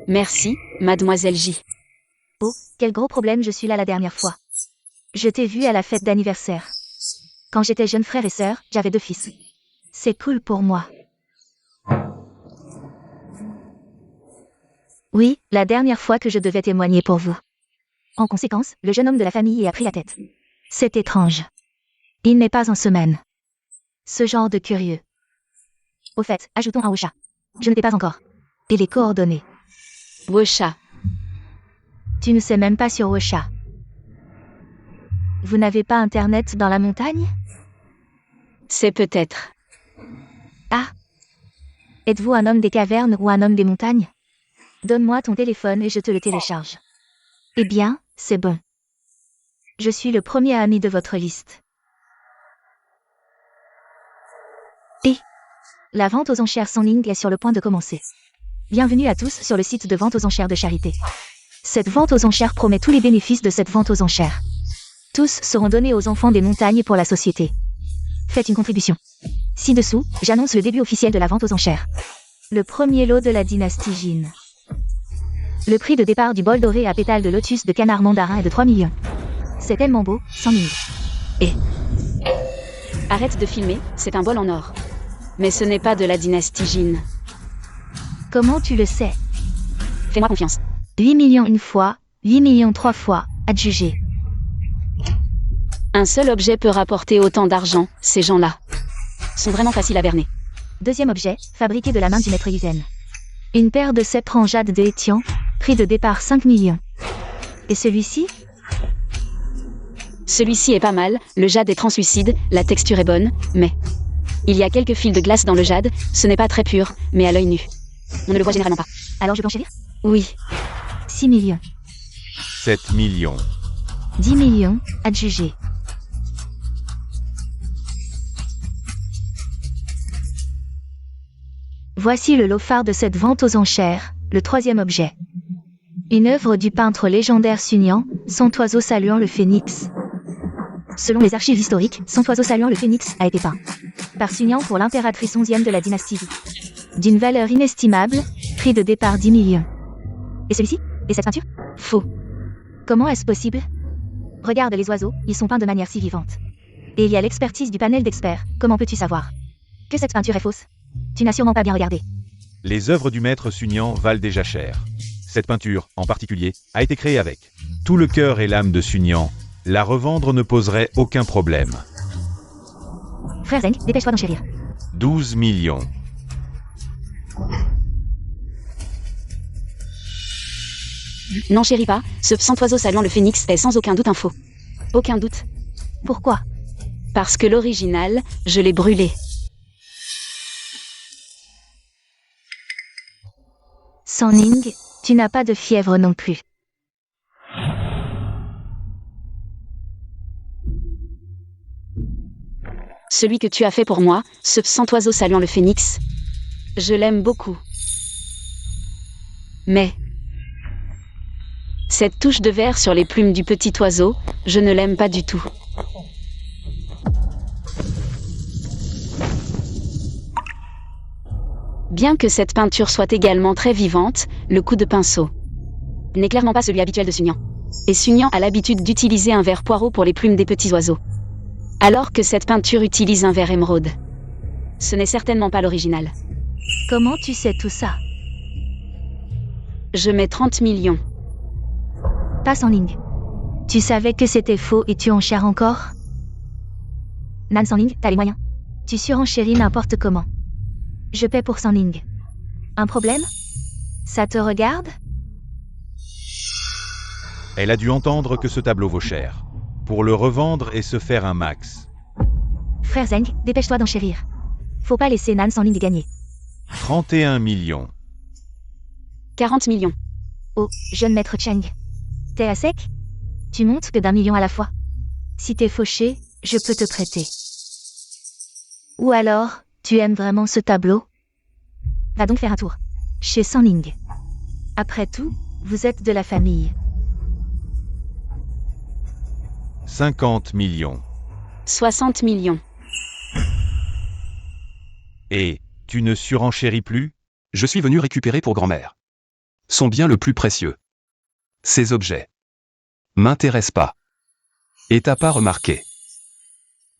Merci, Mademoiselle J. Oh, quel gros problème, je suis là la dernière fois. Je t'ai vu à la fête d'anniversaire. Quand j'étais jeune frère et sœur, j'avais 2 fils. C'est cool pour moi. Oui, la dernière fois que je devais témoigner pour vous. En conséquence, le jeune homme de la famille a pris la tête. C'est étrange. Il n'est pas en semaine. Ce genre de curieux. Au fait, ajoutons un au chat. Je ne t'ai pas encore. Et les coordonnées. Wosha. Tu ne sais même pas sur Wosha. Vous n'avez pas internet dans la montagne? C'est peut-être. Ah. Êtes-vous un homme des cavernes ou un homme des montagnes? Donne-moi ton téléphone et je te le télécharge. Eh bien, c'est bon. Je suis le premier ami de votre liste. Et la vente aux enchères Sanning est sur le point de commencer. Bienvenue à tous sur le site de vente aux enchères de Charité. Cette vente aux enchères promet tous les bénéfices de cette vente aux enchères. Tous seront donnés aux enfants des montagnes pour la société. Faites une contribution. Ci-dessous, j'annonce le début officiel de la vente aux enchères. Le premier lot de la dynastie Jin. Le prix de départ du bol doré à pétales de lotus de canard mandarin est de 3 millions. C'est tellement beau, 100 000. Et Arrête de filmer, c'est un bol en or. Mais ce n'est pas de la dynastie Jin. comment tu le sais? Fais-moi confiance. 8 millions une fois, 8 millions 3 fois, adjugé. Un seul objet peut rapporter autant d'argent, ces gens-là sont vraiment faciles à berner. Deuxième objet, fabriqué de la main du maître Yuzen. Une paire de sceptres en jade de Étian, prix de départ 5 millions. Et celui-ci? Celui-ci est pas mal, le jade est translucide, la texture est bonne, mais il y a quelques fils de glace dans le jade, ce n'est pas très pur, mais à l'œil nu. On ne le voit généralement pas. Alors je peux enchérir? Oui, 6 millions. 7 millions. 10 millions, adjugé. Voici le lot phare de cette vente aux enchères, le troisième objet. Une œuvre du peintre légendaire Sunian, Cent oiseaux saluant le phénix. Selon les archives historiques, Cent oiseaux saluant le phénix a été peint par Sunian pour l'impératrice 11e de la dynastie Wu. D'une valeur inestimable, prix de départ 10 millions. Et celui-ci? Et cette peinture? Faux. Comment est-ce possible? Regarde les oiseaux, ils sont peints de manière si vivante. Et il y a l'expertise du panel d'experts, comment peux-tu savoir que cette peinture est fausse? Tu n'as sûrement pas bien regardé. Les œuvres du maître Sunian valent déjà cher. Cette peinture, en particulier, a été créée avec tout le cœur et l'âme de Sunian. La revendre ne poserait aucun problème. Frère Zeng, dépêche-toi d'enchérir. 12 millions. n'enchéris pas, ce cent oiseaux saluant le phénix est sans aucun doute un faux. Aucun doute. Pourquoi? Parce que l'original, je l'ai brûlé. Sanning, tu n'as pas de fièvre non plus. Celui que tu as fait pour moi, ce cent oiseau saluant le phénix. Je l'aime beaucoup. Mais cette touche de vert sur les plumes du petit oiseau, je ne l'aime pas du tout. Bien que cette peinture soit également très vivante, le coup de pinceau n'est clairement pas celui habituel de Sunyan. Et Sunyan a l'habitude d'utiliser un vert poireau pour les plumes des petits oiseaux. Alors que cette peinture utilise un vert émeraude. Ce n'est certainement pas l'original. Comment tu sais tout ça? Je mets 30 millions. Passe en ligne. Tu savais que c'était faux et tu enchères encore? Nan Sanling, t'as les moyens. Tu surenchéris n'importe comment. Je paie pour Sanling. Un problème? Ça te regarde? Elle a dû entendre que ce tableau vaut cher. Pour le revendre et se faire un max. Frère Zeng, dépêche-toi d'enchérir. Faut pas laisser Nan Sanling gagner. 31 millions. 40 millions. Oh, jeune maître Cheng. T'es à sec? Tu montes que d'1 million à la fois. Si t'es fauché, je peux te prêter. Ou alors, tu aimes vraiment ce tableau? Va donc faire un tour. Chez Sanling. Après tout, vous êtes de la famille. 50 millions. 60 millions. Et, tu ne surenchéris plus? Je suis venu récupérer pour grand-mère son bien le plus précieux. Ces objets m'intéressent pas. Et t'as pas remarqué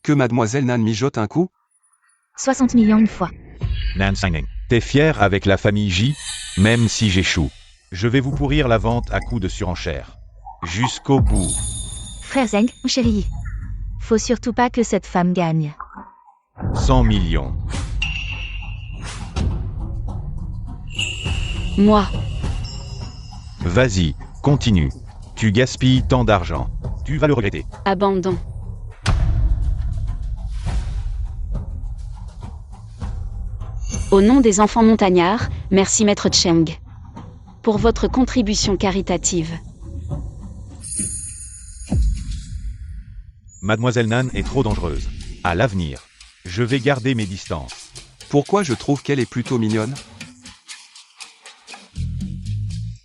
que mademoiselle Nan mijote un coup? 60 millions une fois. Nan Signing. T'es fier avec la famille J? Même si j'échoue. Je vais vous pourrir la vente à coups de surenchère. Jusqu'au bout. Frère Zeng, mon chéri. Faut surtout pas que cette femme gagne. 100 millions. Moi. Vas-y, continue. Tu gaspilles tant d'argent. Tu vas le regretter. Abandon. Au nom des enfants montagnards, merci Maître Cheng. Pour votre contribution caritative. Mademoiselle Nan est trop dangereuse. À l'avenir, je vais garder mes distances. Pourquoi je trouve qu'elle est plutôt mignonne?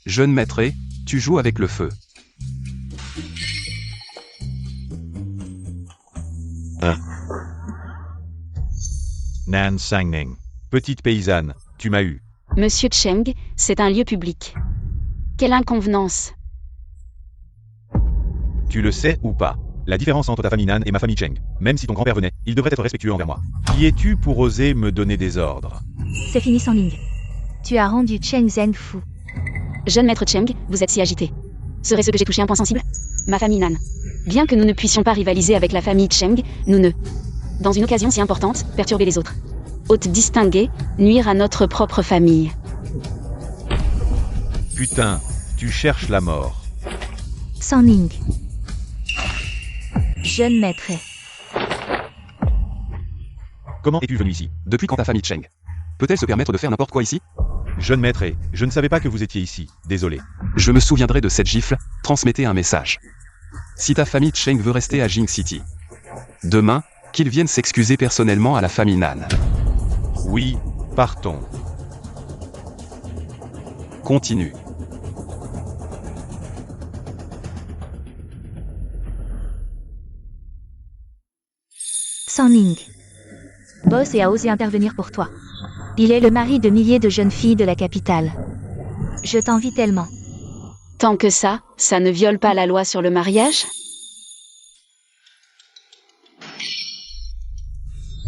Jeune maître, tu joues avec le feu. Nan Sangning. Petite paysanne, tu m'as eu. Monsieur Cheng, c'est un lieu public. Quelle inconvenance. Tu le sais ou pas? La différence entre ta famille Nan et ma famille Cheng. Même si ton grand-père venait, il devrait être respectueux envers moi. Qui es-tu pour oser me donner des ordres? C'est fini Sanling. Tu as rendu Cheng Zeng fou. Jeune maître Cheng, vous êtes si agité. Serait-ce que j'ai touché un point sensible? Ma famille Nan. Bien que nous ne puissions pas rivaliser avec la famille Cheng, nous ne, dans une occasion si importante, perturber les autres. Hôte distingué, nuire à notre propre famille. Putain, tu cherches la mort. Sanling. Jeune maître. Comment es-tu venu ici? Depuis quand ta famille Cheng peut-elle se permettre de faire n'importe quoi ici? Jeune maître, je ne savais pas que vous étiez ici. Désolé. Je me souviendrai de cette gifle. Transmettez un message. Si ta famille Cheng veut rester à Jing City, demain, qu'ils viennent s'excuser personnellement à la famille Nan. Oui, partons. Continue. Sanling. Boss et a osé intervenir pour toi. Il est le mari de milliers de jeunes filles de la capitale. Je t'envie tellement. Tant que ça ne viole pas la loi sur le mariage?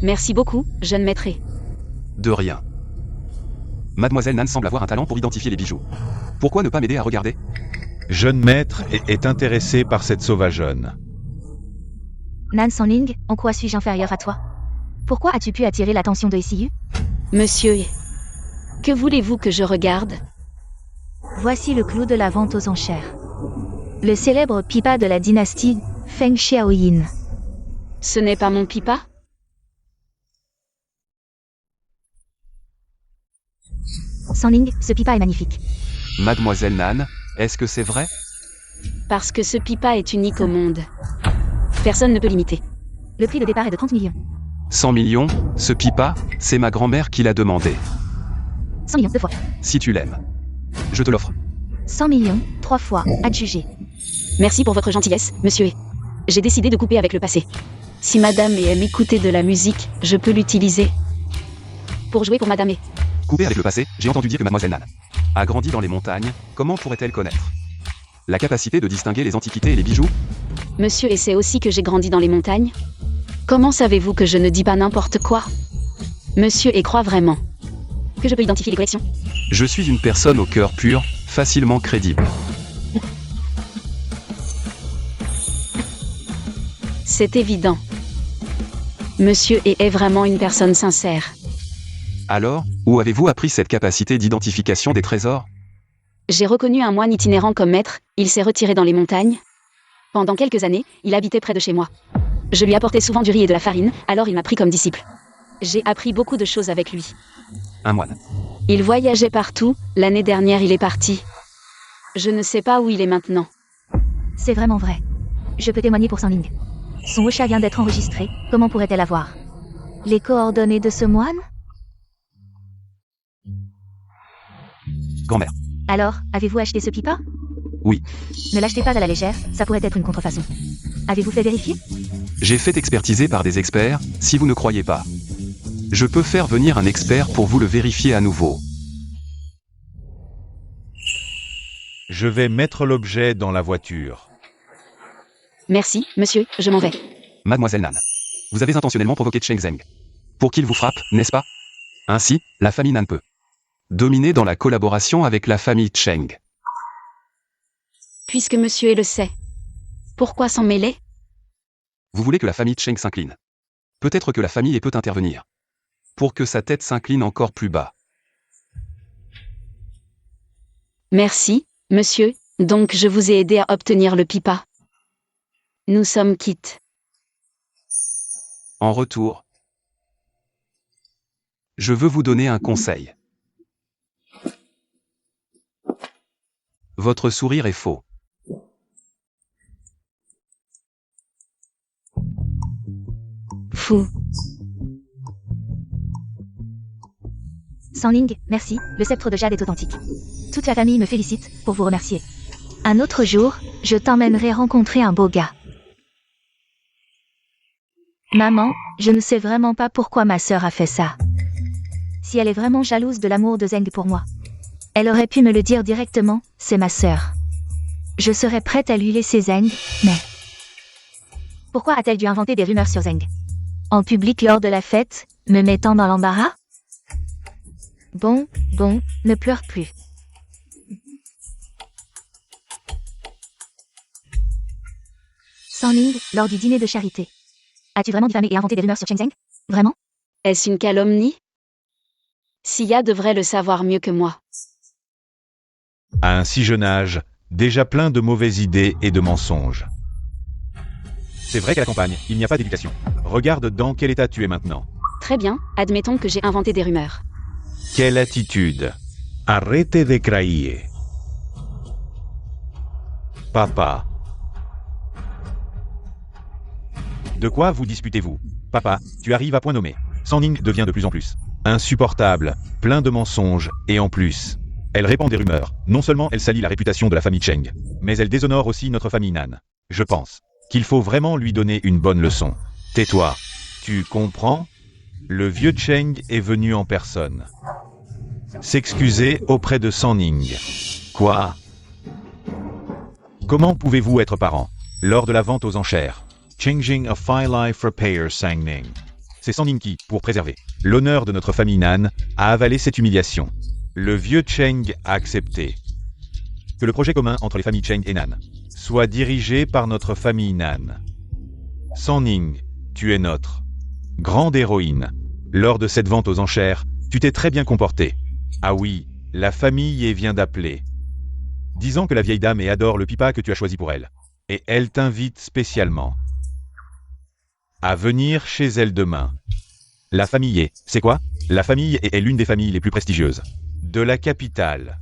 Merci beaucoup, jeune maître. De rien. Mademoiselle Nan semble avoir un talent pour identifier les bijoux. Pourquoi ne pas m'aider à regarder? Jeune maître est intéressé par cette sauvageonne. Nan Sanling, en quoi suis-je inférieur à toi? Pourquoi as-tu pu attirer l'attention de SIU? Monsieur, que voulez-vous que je regarde? Voici le clou de la vente aux enchères. Le célèbre pipa de la dynastie Feng Xiaoyin. Ce n'est pas mon pipa? Sanling, ce pipa est magnifique. Mademoiselle Nan, est-ce que c'est vrai? Parce que ce pipa est unique au monde. Personne ne peut l'imiter. Le prix de départ est de 30 millions. 100 millions, ce pipa, c'est ma grand-mère qui l'a demandé. 100 millions, 2 fois. Si tu l'aimes. Je te l'offre. 100 millions, 3 fois, adjugé. Merci pour votre gentillesse, monsieur. J'ai décidé de couper avec le passé. Si madame aime écouter de la musique, je peux l'utiliser pour jouer pour madame. Coupé avec le passé, j'ai entendu dire que mademoiselle Nan a grandi dans les montagnes, comment pourrait-elle connaître la capacité de distinguer les antiquités et les bijoux? Monsieur, et c'est aussi que j'ai grandi dans les montagnes? Comment savez-vous que je ne dis pas n'importe quoi? Monsieur, et croit vraiment que je peux identifier les collections? Je suis une personne au cœur pur, facilement crédible. C'est évident. Monsieur est vraiment une personne sincère. Alors, où avez-vous appris cette capacité d'identification des trésors? J'ai reconnu un moine itinérant comme maître, il s'est retiré dans les montagnes. Pendant quelques années, il habitait près de chez moi. Je lui apportais souvent du riz et de la farine, alors il m'a pris comme disciple. J'ai appris beaucoup de choses avec lui. Un moine. Il voyageait partout, l'année dernière il est parti. Je ne sais pas où il est maintenant. C'est vraiment vrai. Je peux témoigner pour Sanling. Son Ocha vient d'être enregistré, comment pourrait-elle avoir les coordonnées de ce moine? Grand-mère. Alors, avez-vous acheté ce pipa? Oui. Ne l'achetez pas à la légère, ça pourrait être une contrefaçon. Avez-vous fait vérifier? J'ai fait expertiser par des experts, si vous ne croyez pas. Je peux faire venir un expert pour vous le vérifier à nouveau. Je vais mettre l'objet dans la voiture. Merci, monsieur, je m'en vais. Mademoiselle Nan. Vous avez intentionnellement provoqué Cheng Zeng. Pour qu'il vous frappe, n'est-ce pas? Ainsi, la famille Nan peut dominer dans la collaboration avec la famille Cheng. Puisque monsieur le sait, pourquoi s'en mêler? Vous voulez que la famille Cheng s'incline. Peut-être que la famille peut intervenir. Pour que sa tête s'incline encore plus bas. Merci, monsieur, donc je vous ai aidé à obtenir le pipa. Nous sommes quittes. En retour, je veux vous donner un conseil. Votre sourire est faux. Fou. Sanling, merci, le sceptre de jade est authentique. Toute la famille me félicite, pour vous remercier. Un autre jour, je t'emmènerai rencontrer un beau gars. Maman, je ne sais vraiment pas pourquoi ma sœur a fait ça. Si elle est vraiment jalouse de l'amour de Zeng pour moi, elle aurait pu me le dire directement, c'est ma sœur. Je serais prête à lui laisser Zeng, mais... Pourquoi a-t-elle dû inventer des rumeurs sur Zeng? En public lors de la fête, me mettant dans l'embarras? Bon, ne pleure plus. Sanling, lors du dîner de charité. As-tu vraiment diffamé et inventé des rumeurs sur Cheng Zeng? Vraiment? Est-ce une calomnie? Sia devrait le savoir mieux que moi. À un si jeune âge, déjà plein de mauvaises idées et de mensonges. C'est vrai qu'à la campagne, il n'y a pas d'éducation. Regarde dans quel état tu es maintenant. Très bien, admettons que j'ai inventé des rumeurs. Quelle attitude! Arrête de crailler. Papa. De quoi vous disputez-vous? Papa, tu arrives à point nommé. Sanling devient de plus en plus insupportable, plein de mensonges, et en plus, elle répand des rumeurs. Non seulement elle salit la réputation de la famille Cheng, mais elle déshonore aussi notre famille Nan. Je pense qu'il faut vraiment lui donner une bonne leçon. Tais-toi. Tu comprends? Le vieux Cheng est venu en personne s'excuser auprès de Sanling. Quoi? Comment pouvez-vous être parent? Lors de la vente aux enchères, Changing a Fine Life Repair Sanling. C'est Sanling qui, pour préserver l'honneur de notre famille Nan, a avalé cette humiliation. Le vieux Cheng a accepté que le projet commun entre les familles Cheng et Nan soit dirigé par notre famille Nan. Sanling, tu es notre grande héroïne. Lors de cette vente aux enchères, tu t'es très bien comportée. Ah oui, la famille vient d'appeler, disant que la vieille dame adore le pipa que tu as choisi pour elle. Et elle t'invite spécialement à venir chez elle demain. La famille c'est quoi? La famille est l'une des familles les plus prestigieuses de la capitale.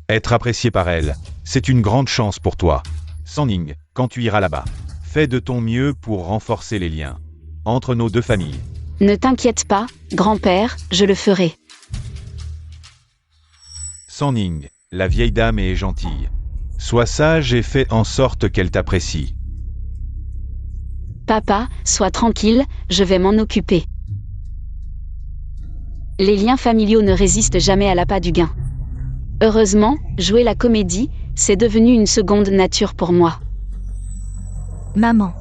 Être apprécié par elle, c'est une grande chance pour toi. Sanling, quand tu iras là-bas, fais de ton mieux pour renforcer les liens entre nos deux familles. Ne t'inquiète pas, grand-père, je le ferai. Sanning, la vieille dame est gentille. Sois sage et fais en sorte qu'elle t'apprécie. Papa, sois tranquille, je vais m'en occuper. Les liens familiaux ne résistent jamais à l'appât du gain. Heureusement, jouer la comédie, c'est devenu une seconde nature pour moi. Maman.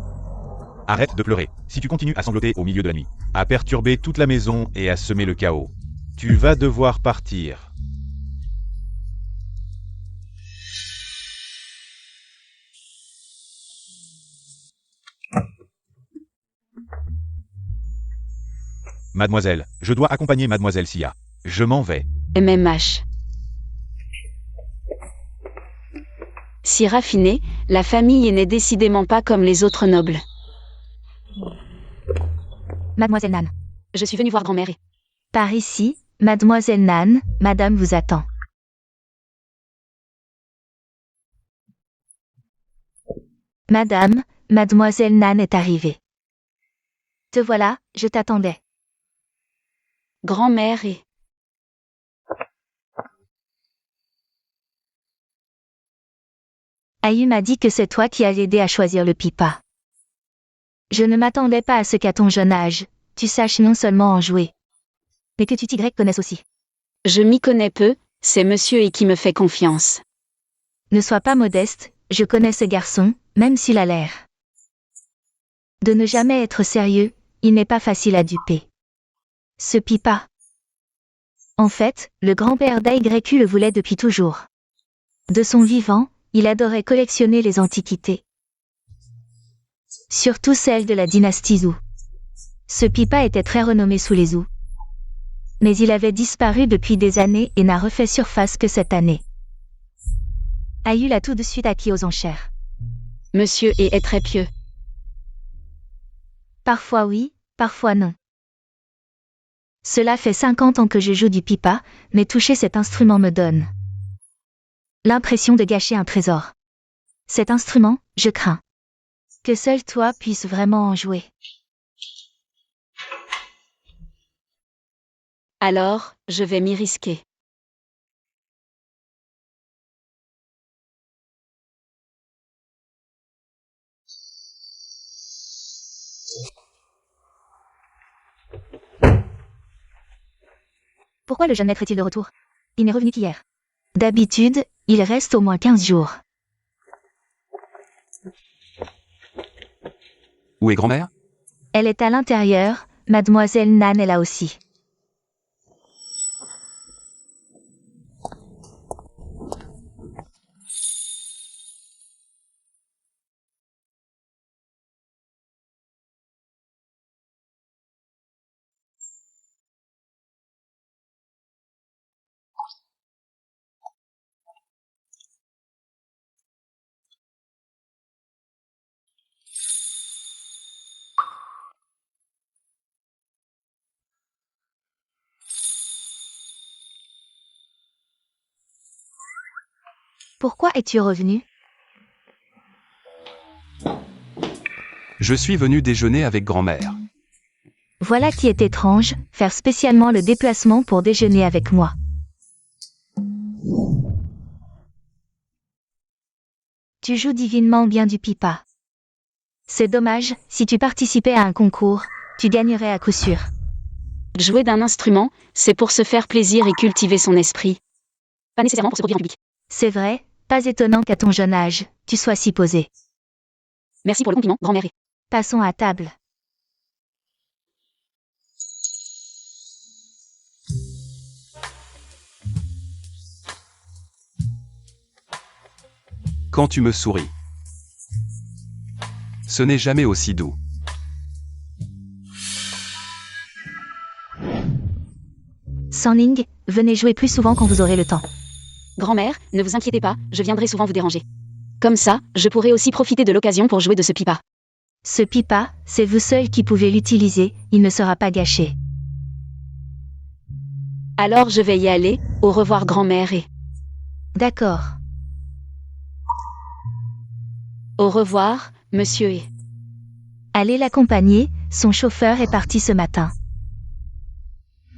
Arrête de pleurer. Si tu continues à sangloter au milieu de la nuit, à perturber toute la maison et à semer le chaos, tu vas devoir partir. Mademoiselle, je dois accompagner Mademoiselle Sia. Je m'en vais. MMH. Si raffinée, la famille n'est décidément pas comme les autres nobles. Mademoiselle Nan. Je suis venue voir grand-mère et... Par ici, Mademoiselle Nan, Madame vous attend. Madame, Mademoiselle Nan est arrivée. Te voilà, je t'attendais. Grand-mère et... Ayu m'a dit que c'est toi qui as aidé à choisir le pipa. Je ne m'attendais pas à ce qu'à ton jeune âge, tu saches non seulement en jouer, mais que tu t'y connaisses aussi. Je m'y connais peu, c'est monsieur et qui me fait confiance. Ne sois pas modeste, je connais ce garçon, même s'il a l'air de ne jamais être sérieux, il n'est pas facile à duper. Ce pipa. En fait, le grand-père d'AYQ le voulait depuis toujours. De son vivant, il adorait collectionner les antiquités. Surtout celles de la dynastie Zhou. Ce pipa était très renommé sous les Zhou. Mais il avait disparu depuis des années et n'a refait surface que cette année. Ayu l'a tout de suite acquis aux enchères. Monsieur est très pieux. Parfois oui, parfois non. Cela fait 50 ans que je joue du pipa, mais toucher cet instrument me donne l'impression de gâcher un trésor. Cet instrument, je crains que seul toi puisses vraiment en jouer. Alors, je vais m'y risquer. Pourquoi le jeune maître est-il de retour? Il n'est revenu qu'hier. D'habitude, il reste au moins 15 jours. Où est grand-mère? Elle est à l'intérieur, Mademoiselle Nan est là aussi. Pourquoi es-tu revenu? Je suis venu déjeuner avec grand-mère. Voilà qui est étrange, faire spécialement le déplacement pour déjeuner avec moi. Tu joues divinement bien du pipa. C'est dommage, si tu participais à un concours, tu gagnerais à coup sûr. Jouer d'un instrument, c'est pour se faire plaisir et cultiver son esprit. Pas nécessairement pour se produire en public. C'est vrai, pas étonnant qu'à ton jeune âge, tu sois si posé. Merci pour le compliment, grand-mère. Passons à table. Quand tu me souris. Ce n'est jamais aussi doux. Sanning, venez jouer plus souvent quand vous aurez le temps. Grand-mère, ne vous inquiétez pas, je viendrai souvent vous déranger. Comme ça, je pourrai aussi profiter de l'occasion pour jouer de ce pipa. Ce pipa, c'est vous seul qui pouvez l'utiliser, il ne sera pas gâché. Alors je vais y aller, au revoir grand-mère et... D'accord. Au revoir, monsieur et... Allez l'accompagner, son chauffeur est parti ce matin.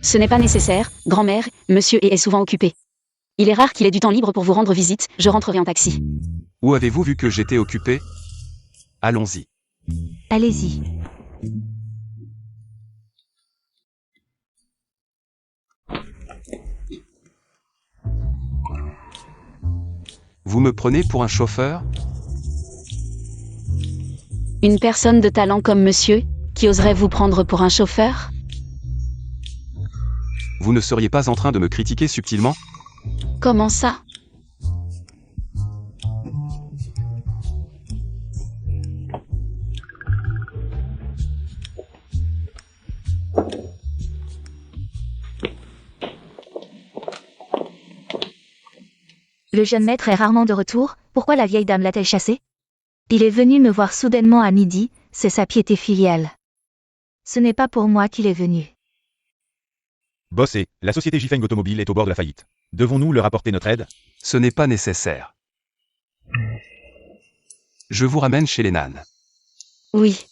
Ce n'est pas nécessaire, grand-mère, monsieur est souvent occupé. Il est rare qu'il ait du temps libre pour vous rendre visite, je rentrerai en taxi. Où avez-vous vu que j'étais occupé? Allons-y. Allez-y. Vous me prenez pour un chauffeur? Une personne de talent comme monsieur, qui oserait vous prendre pour un chauffeur? Vous ne seriez pas en train de me critiquer subtilement? Comment ça? Le jeune maître est rarement de retour, pourquoi la vieille dame l'a-t-elle chassé? Il est venu me voir soudainement à midi, c'est sa piété filiale. Ce n'est pas pour moi qu'il est venu. Bossé, la société Jifeng Automobile est au bord de la faillite. Devons-nous leur apporter notre aide? Ce n'est pas nécessaire. Je vous ramène chez les nanes. Oui.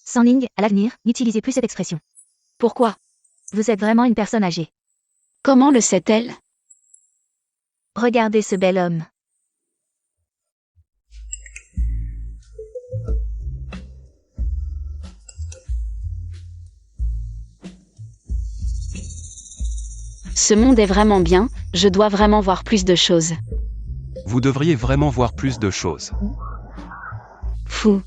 Sanling, à l'avenir, n'utilisez plus cette expression. Pourquoi? Vous êtes vraiment une personne âgée. Comment le sait-elle? Regardez ce bel homme. Ce monde est vraiment bien, je dois vraiment voir plus de choses. Vous devriez vraiment voir plus de choses. Fou.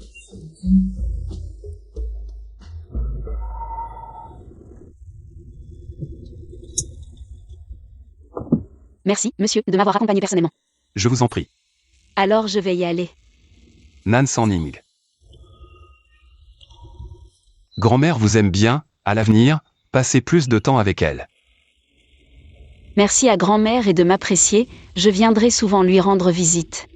Merci, monsieur, de m'avoir accompagné personnellement. Je vous en prie. Alors je vais y aller. Nan Sanning. Grand-mère vous aime bien, à l'avenir, passez plus de temps avec elle. Merci à grand-mère et de m'apprécier, je viendrai souvent lui rendre visite.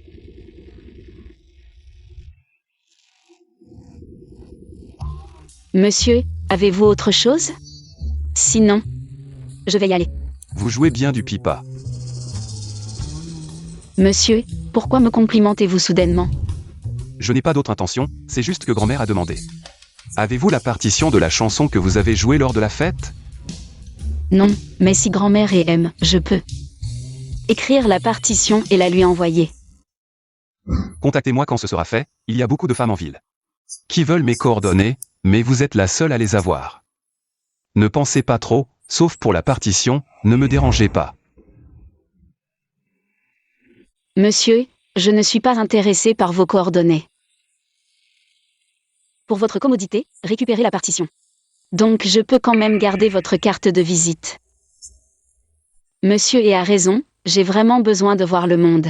Monsieur, avez-vous autre chose? Sinon, je vais y aller. Vous jouez bien du pipa. Monsieur, pourquoi me complimentez-vous soudainement? Je n'ai pas d'autre intention, c'est juste que grand-mère a demandé. Avez-vous la partition de la chanson que vous avez jouée lors de la fête? Non, mais si grand-mère aime, je peux écrire la partition et la lui envoyer. Contactez-moi quand ce sera fait, il y a beaucoup de femmes en ville qui veulent mes coordonnées, mais vous êtes la seule à les avoir. Ne pensez pas trop, sauf pour la partition, ne me dérangez pas. Monsieur, je ne suis pas intéressé par vos coordonnées. Pour votre commodité, récupérez la partition. Donc je peux quand même garder votre carte de visite. Monsieur a raison, j'ai vraiment besoin de voir le monde.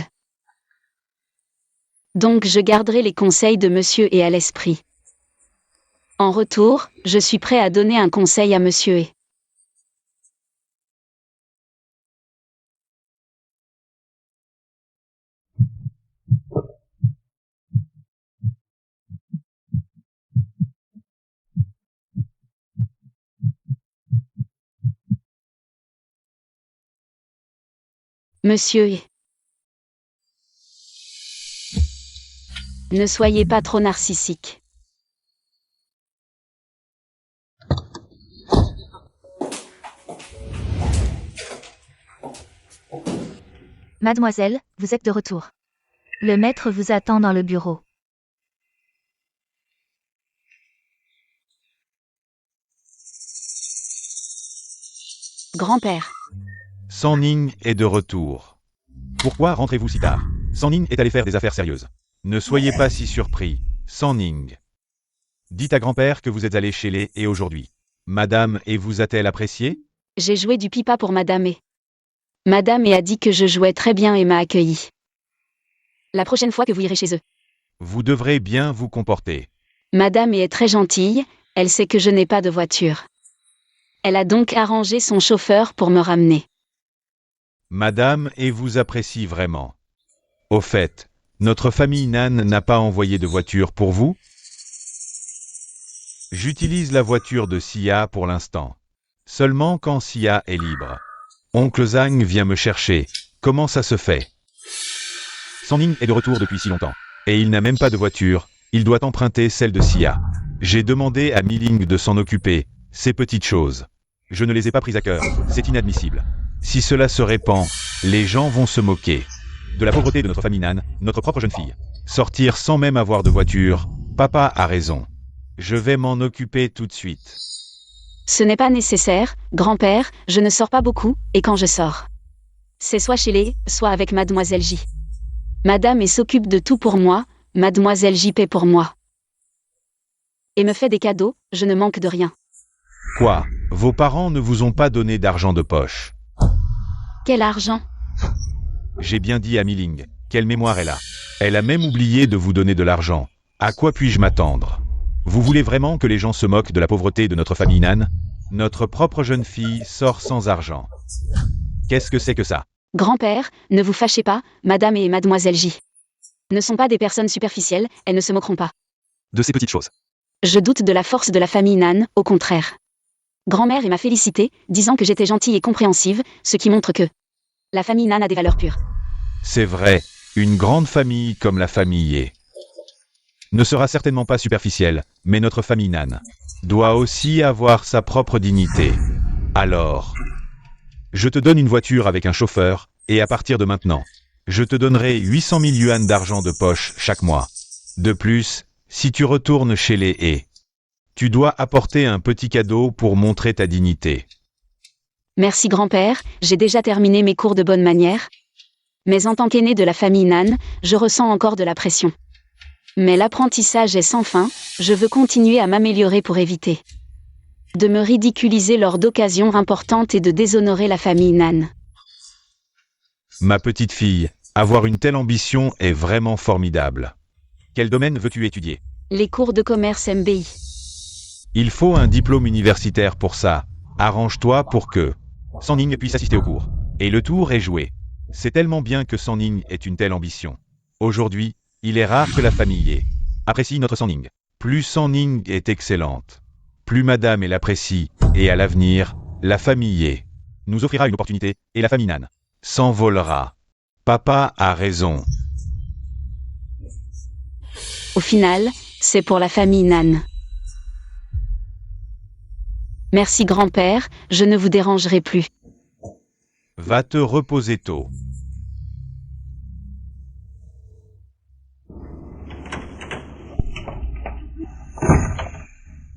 Donc je garderai les conseils de monsieur à l'esprit. En retour, je suis prêt à donner un conseil à monsieur . Monsieur . Ne soyez pas trop narcissique. Mademoiselle, vous êtes de retour. Le maître vous attend dans le bureau. Grand-père. Sanning est de retour. Pourquoi rentrez-vous si tard? Sanning est allé faire des affaires sérieuses. Ne soyez pas si surpris, Sanning. Dites à grand-père que vous êtes allé chez les et aujourd'hui. Madame vous a-t-elle apprécié? J'ai joué du pipa pour Madame . Madame a dit que je jouais très bien et m'a accueilli. La prochaine fois que vous irez chez eux. Vous devrez bien vous comporter. Madame est très gentille, elle sait que je n'ai pas de voiture. Elle a donc arrangé son chauffeur pour me ramener. Madame vous apprécie vraiment. Au fait, notre famille Nan n'a pas envoyé de voiture pour vous? J'utilise la voiture de Sia pour l'instant. Seulement quand Sia est libre. Oncle Zhang vient me chercher. Comment ça se fait? Sanning est de retour depuis si longtemps. Et il n'a même pas de voiture, il doit emprunter celle de Sia. J'ai demandé à Miling de s'en occuper, ces petites choses. Je ne les ai pas pris à cœur, c'est inadmissible. Si cela se répand, les gens vont se moquer. De la pauvreté de notre famille Nan, notre propre jeune fille. Sortir sans même avoir de voiture, papa a raison. Je vais m'en occuper tout de suite. Ce n'est pas nécessaire, grand-père, je ne sors pas beaucoup, et quand je sors, c'est soit chez les, soit avec mademoiselle J. Madame et s'occupe de tout pour moi, mademoiselle J paie pour moi. Et me fait des cadeaux, je ne manque de rien. Quoi? Vos parents ne vous ont pas donné d'argent de poche? Quel argent? J'ai bien dit à Miling, quelle mémoire elle a. Elle a même oublié de vous donner de l'argent. À quoi puis-je m'attendre? Vous voulez vraiment que les gens se moquent de la pauvreté de notre famille Nan? Notre propre jeune fille sort sans argent. Qu'est-ce que c'est que ça? Grand-père, ne vous fâchez pas, madame et mademoiselle J. Ne sont pas des personnes superficielles, elles ne se moqueront pas. De ces petites choses. Je doute de la force de la famille Nan, au contraire. Grand-mère m'a félicité, disant que j'étais gentille et compréhensive, ce qui montre que la famille Nan a des valeurs pures. C'est vrai, une grande famille comme la famille est. Ne sera certainement pas superficielle, mais notre famille Nan doit aussi avoir sa propre dignité. Alors, je te donne une voiture avec un chauffeur, et à partir de maintenant, je te donnerai 800 000 yuan d'argent de poche chaque mois. De plus, si tu retournes chez les haies, tu dois apporter un petit cadeau pour montrer ta dignité. Merci grand-père, j'ai déjà terminé mes cours de bonne manière. Mais en tant qu'aîné de la famille Nan, je ressens encore de la pression. Mais l'apprentissage est sans fin, je veux continuer à m'améliorer pour éviter de me ridiculiser lors d'occasions importantes et de déshonorer la famille Nan. Ma petite fille, avoir une telle ambition est vraiment formidable. Quel domaine veux-tu étudier? Les cours de commerce MBI. Il faut un diplôme universitaire pour ça. Arrange-toi pour que Sanning puisse assister au cours. Et le tour est joué. C'est tellement bien que Sanning ait une telle ambition. Aujourd'hui, il est rare que la famille apprécie notre Sanning. Plus Sanning est excellente, plus madame l'apprécie, et à l'avenir, la famille nous offrira une opportunité, et la famille Nan s'envolera. Papa a raison. Au final, c'est pour la famille Nan. Merci grand-père, je ne vous dérangerai plus. Va te reposer tôt.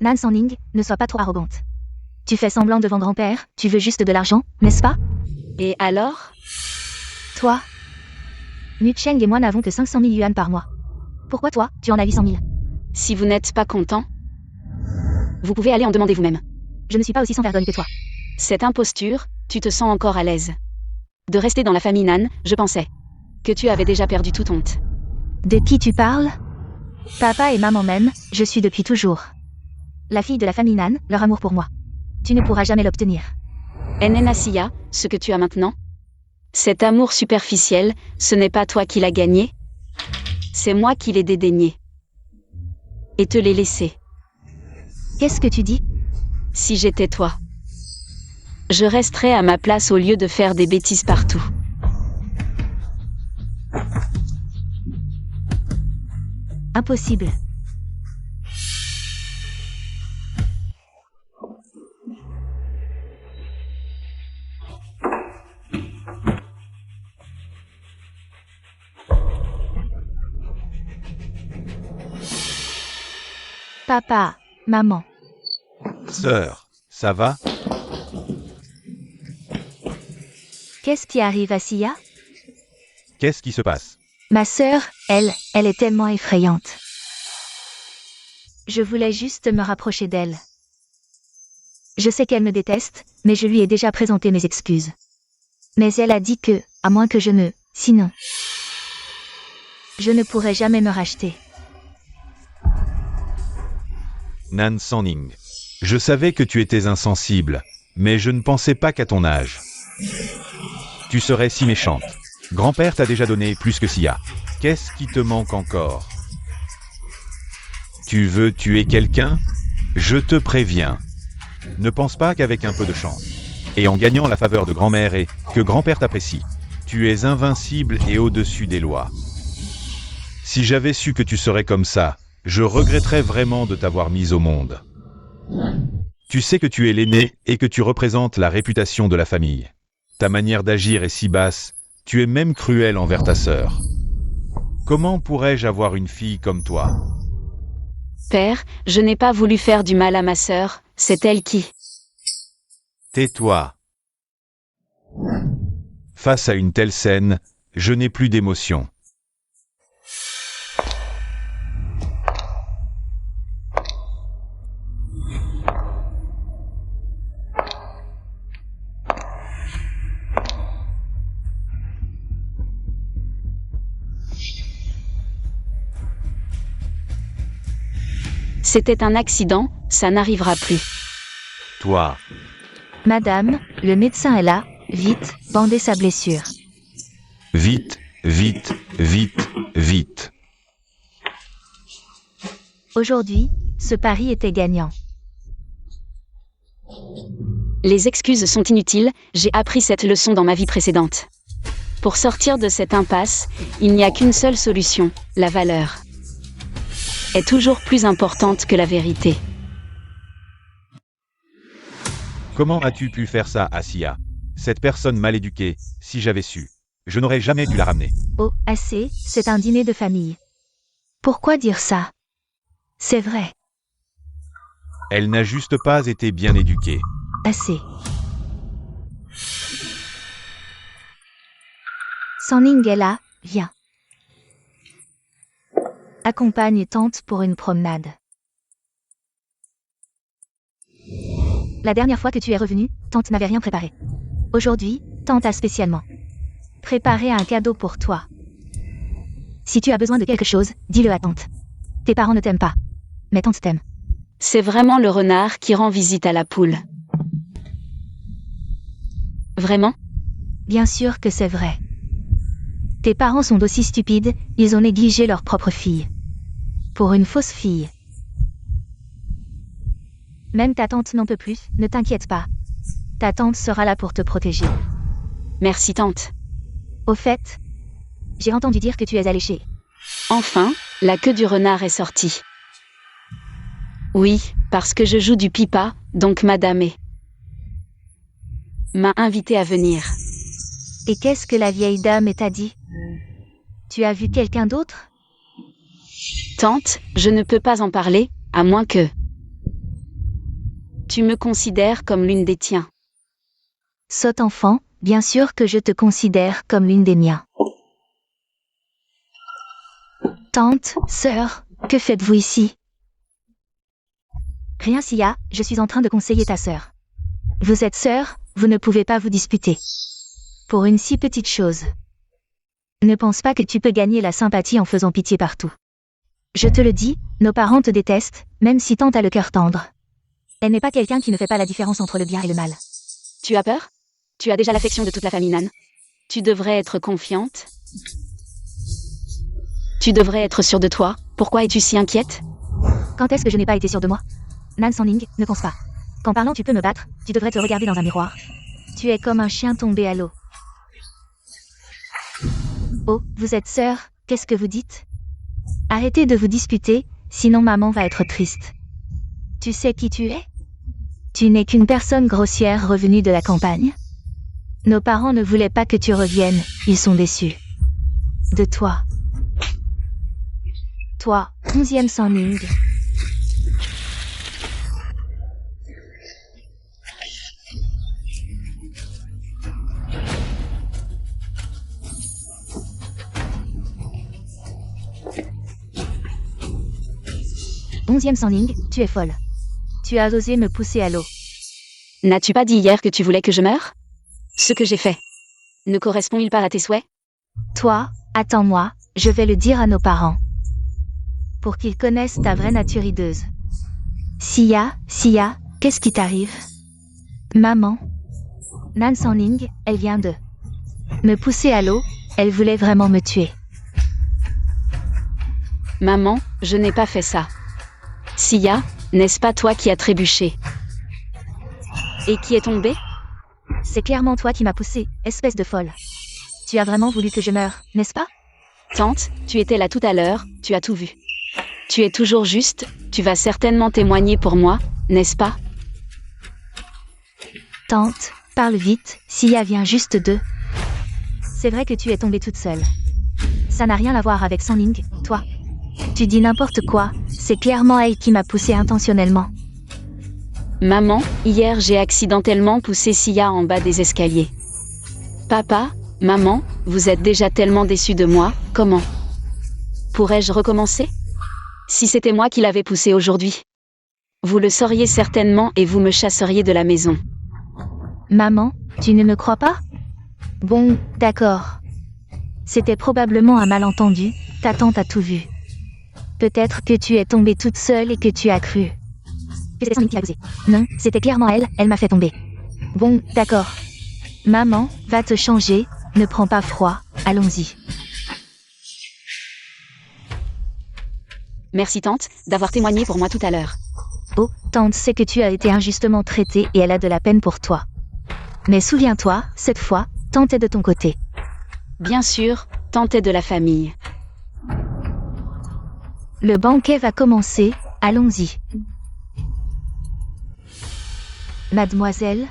Nan Sanning, ne sois pas trop arrogante. Tu fais semblant devant grand-père, tu veux juste de l'argent, n'est-ce pas? Et alors? Toi? Nu Cheng et moi n'avons que 500 000 yuan par mois. Pourquoi toi, tu en as 800 000? Si vous n'êtes pas content, vous pouvez aller en demander vous-même. Je ne suis pas aussi sans vergogne que toi. Cette imposture, tu te sens encore à l'aise. De rester dans la famille Nan, je pensais que tu avais déjà perdu toute honte. De qui tu parles? Papa et maman m'aiment, je suis depuis toujours la fille de la famille Nan, leur amour pour moi. Tu ne pourras jamais l'obtenir. Nasiya, ce que tu as maintenant? Cet amour superficiel, ce n'est pas toi qui l'as gagné? C'est moi qui l'ai dédaigné. Et te l'ai laissé. Qu'est-ce que tu dis? Si j'étais toi, je resterais à ma place au lieu de faire des bêtises partout. Impossible. Papa, maman. Sœur, ça va? Qu'est-ce qui arrive à Sia? Qu'est-ce qui se passe? Ma sœur, elle est tellement effrayante. Je voulais juste me rapprocher d'elle. Je sais qu'elle me déteste, mais je lui ai déjà présenté mes excuses. Mais elle a dit que, à moins que sinon, je ne pourrai jamais me racheter. Nan Sanning, je savais que tu étais insensible, mais je ne pensais pas qu'à ton âge tu serais si méchante. Grand-père t'a déjà donné plus que Sia. Qu'est-ce qui te manque encore? Tu veux tuer quelqu'un? Je te préviens. Ne pense pas qu'avec un peu de chance, et en gagnant la faveur de grand-mère et que grand-père t'apprécie, tu es invincible et au-dessus des lois. Si j'avais su que tu serais comme ça, je regretterais vraiment de t'avoir mise au monde. Tu sais que tu es l'aîné et que tu représentes la réputation de la famille. Ta manière d'agir est si basse, tu es même cruel envers ta sœur. Comment pourrais-je avoir une fille comme toi? Père, je n'ai pas voulu faire du mal à ma sœur, c'est elle qui... Tais-toi. Face à une telle scène, je n'ai plus d'émotion. C'était un accident, ça n'arrivera plus. Toi, Madame, le médecin est là. Vite, bandez sa blessure. vite, vite, vite, vite. Aujourd'hui, ce pari était gagnant. Les excuses sont inutiles, j'ai appris cette leçon dans ma vie précédente. Pour sortir de cette impasse, il n'y a qu'une seule solution, la valeur est toujours plus importante que la vérité. Comment as-tu pu faire ça, Asiya? Cette personne mal éduquée, si j'avais su, je n'aurais jamais dû la ramener. Oh, assez, c'est un dîner de famille. Pourquoi dire ça? C'est vrai, Elle n'a juste pas été bien éduquée. assez. Sanning est là, viens. Accompagne tante pour une promenade. La dernière fois que tu es revenue, tante n'avait rien préparé. Aujourd'hui, tante a spécialement préparé un cadeau pour toi. Si tu as besoin de quelque chose, dis-le à tante. Tes parents ne t'aiment pas, mais tante t'aime. C'est vraiment le renard qui rend visite à la poule. Vraiment? Bien sûr que c'est vrai. Tes parents sont aussi stupides, ils ont négligé leur propre fille. Pour une fausse fille. Même ta tante n'en peut plus, ne t'inquiète pas. Ta tante sera là pour te protéger. Merci tante. Au fait, j'ai entendu dire que tu es alléchée. Enfin, la queue du renard est sortie. Oui, parce que je joue du pipa, donc madame m'a invité à venir. Et qu'est-ce que la vieille dame t'a dit? Tu as vu quelqu'un d'autre? Tante, je ne peux pas en parler, à moins que... Tu me considères comme l'une des tiens. Sot enfant, bien sûr que je te considère comme l'une des miens. Tante, sœur, que faites-vous ici? Rien, Sia, je suis en train de conseiller ta sœur. Vous êtes sœur, vous ne pouvez pas vous disputer. Pour une si petite chose. Ne pense pas que tu peux gagner la sympathie en faisant pitié partout. Je te le dis, nos parents te détestent, même si tante a le cœur tendre. Elle n'est pas quelqu'un qui ne fait pas la différence entre le bien et le mal. Tu as peur? Tu as déjà l'affection de toute la famille Nan. Tu devrais être confiante. Tu devrais être sûre de toi. Pourquoi es-tu si inquiète? Quand est-ce que je n'ai pas été sûre de moi? Nan Sanning, ne pense pas. Qu'en parlant tu peux me battre, tu devrais te regarder dans un miroir. Tu es comme un chien tombé à l'eau. Oh, vous êtes sœurs, qu'est-ce que vous dites? Arrêtez de vous disputer, sinon maman va être triste. Tu sais qui tu es? Tu n'es qu'une personne grossière revenue de la campagne. Nos parents ne voulaient pas que tu reviennes, ils sont déçus. De toi. Toi, 11e Sanning. Onzième Sanning, tu es folle. Tu as osé me pousser à l'eau. N'as-tu pas dit hier que tu voulais que je meure? Ce que j'ai fait ne correspond-il pas à tes souhaits? Toi, attends-moi, je vais le dire à nos parents. Pour qu'ils connaissent ta vraie nature hideuse. Sia, qu'est-ce qui t'arrive? Maman. Nan Sanning, elle vient de me pousser à l'eau, elle voulait vraiment me tuer. Maman, je n'ai pas fait ça. Sia, n'est-ce pas toi qui as trébuché? Et qui est tombé? C'est clairement toi qui m'as poussé, espèce de folle. Tu as vraiment voulu que je meure, n'est-ce pas? Tante, tu étais là tout à l'heure, tu as tout vu. Tu es toujours juste, tu vas certainement témoigner pour moi, n'est-ce pas? Tante, parle vite, Sia vient juste de... C'est vrai que tu es tombée toute seule. Ça n'a rien à voir avec Sonning, toi. Tu dis n'importe quoi, c'est clairement elle qui m'a poussé intentionnellement. Maman, hier j'ai accidentellement poussé Sia en bas des escaliers. Papa, maman, vous êtes déjà tellement déçus de moi, comment? Pourrais-je recommencer? Si c'était moi qui l'avais poussé aujourd'hui. Vous le sauriez certainement et vous me chasseriez de la maison. Maman, tu ne me crois pas? Bon, d'accord. C'était probablement un malentendu, ta tante a tout vu. Peut-être que tu es tombée toute seule et que tu as cru. Que c'était Sonning qui l'a poussée. Non, c'était clairement elle m'a fait tomber. Bon, d'accord. Maman, va te changer, ne prends pas froid, allons-y. Merci tante, d'avoir témoigné pour moi tout à l'heure. Oh, tante sait que tu as été injustement traitée et elle a de la peine pour toi. Mais souviens-toi, cette fois, tante est de ton côté. Bien sûr, tante est de la famille. Le banquet va commencer, allons-y. Mademoiselle,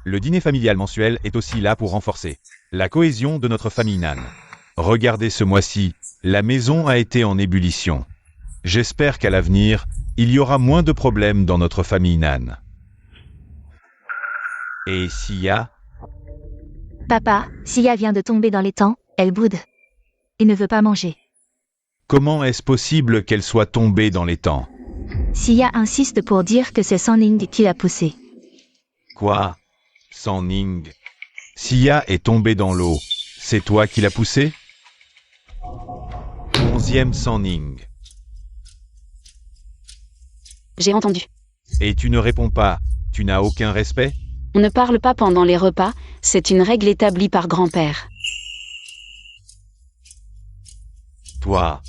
Le dîner familial mensuel est aussi là pour renforcer la cohésion de notre famille Nan. Regardez ce mois-ci, la maison a été en ébullition. J'espère qu'à l'avenir, il y aura moins de problèmes dans notre famille Nan. Et Sia, papa, Sia vient de tomber dans l'étang, elle boude. Il ne veut pas manger. comment est-ce possible qu'elle soit tombée dans les temps? Sia insiste pour dire que c'est Sonning qui l'a poussée. Quoi? Sonning? Sia est tombée dans l'eau. C'est toi qui l'as poussée? 11e Sonning. J'ai entendu. Et tu ne réponds pas, tu n'as aucun respect? On ne parle pas pendant les repas, c'est une règle établie par grand-père. Toi,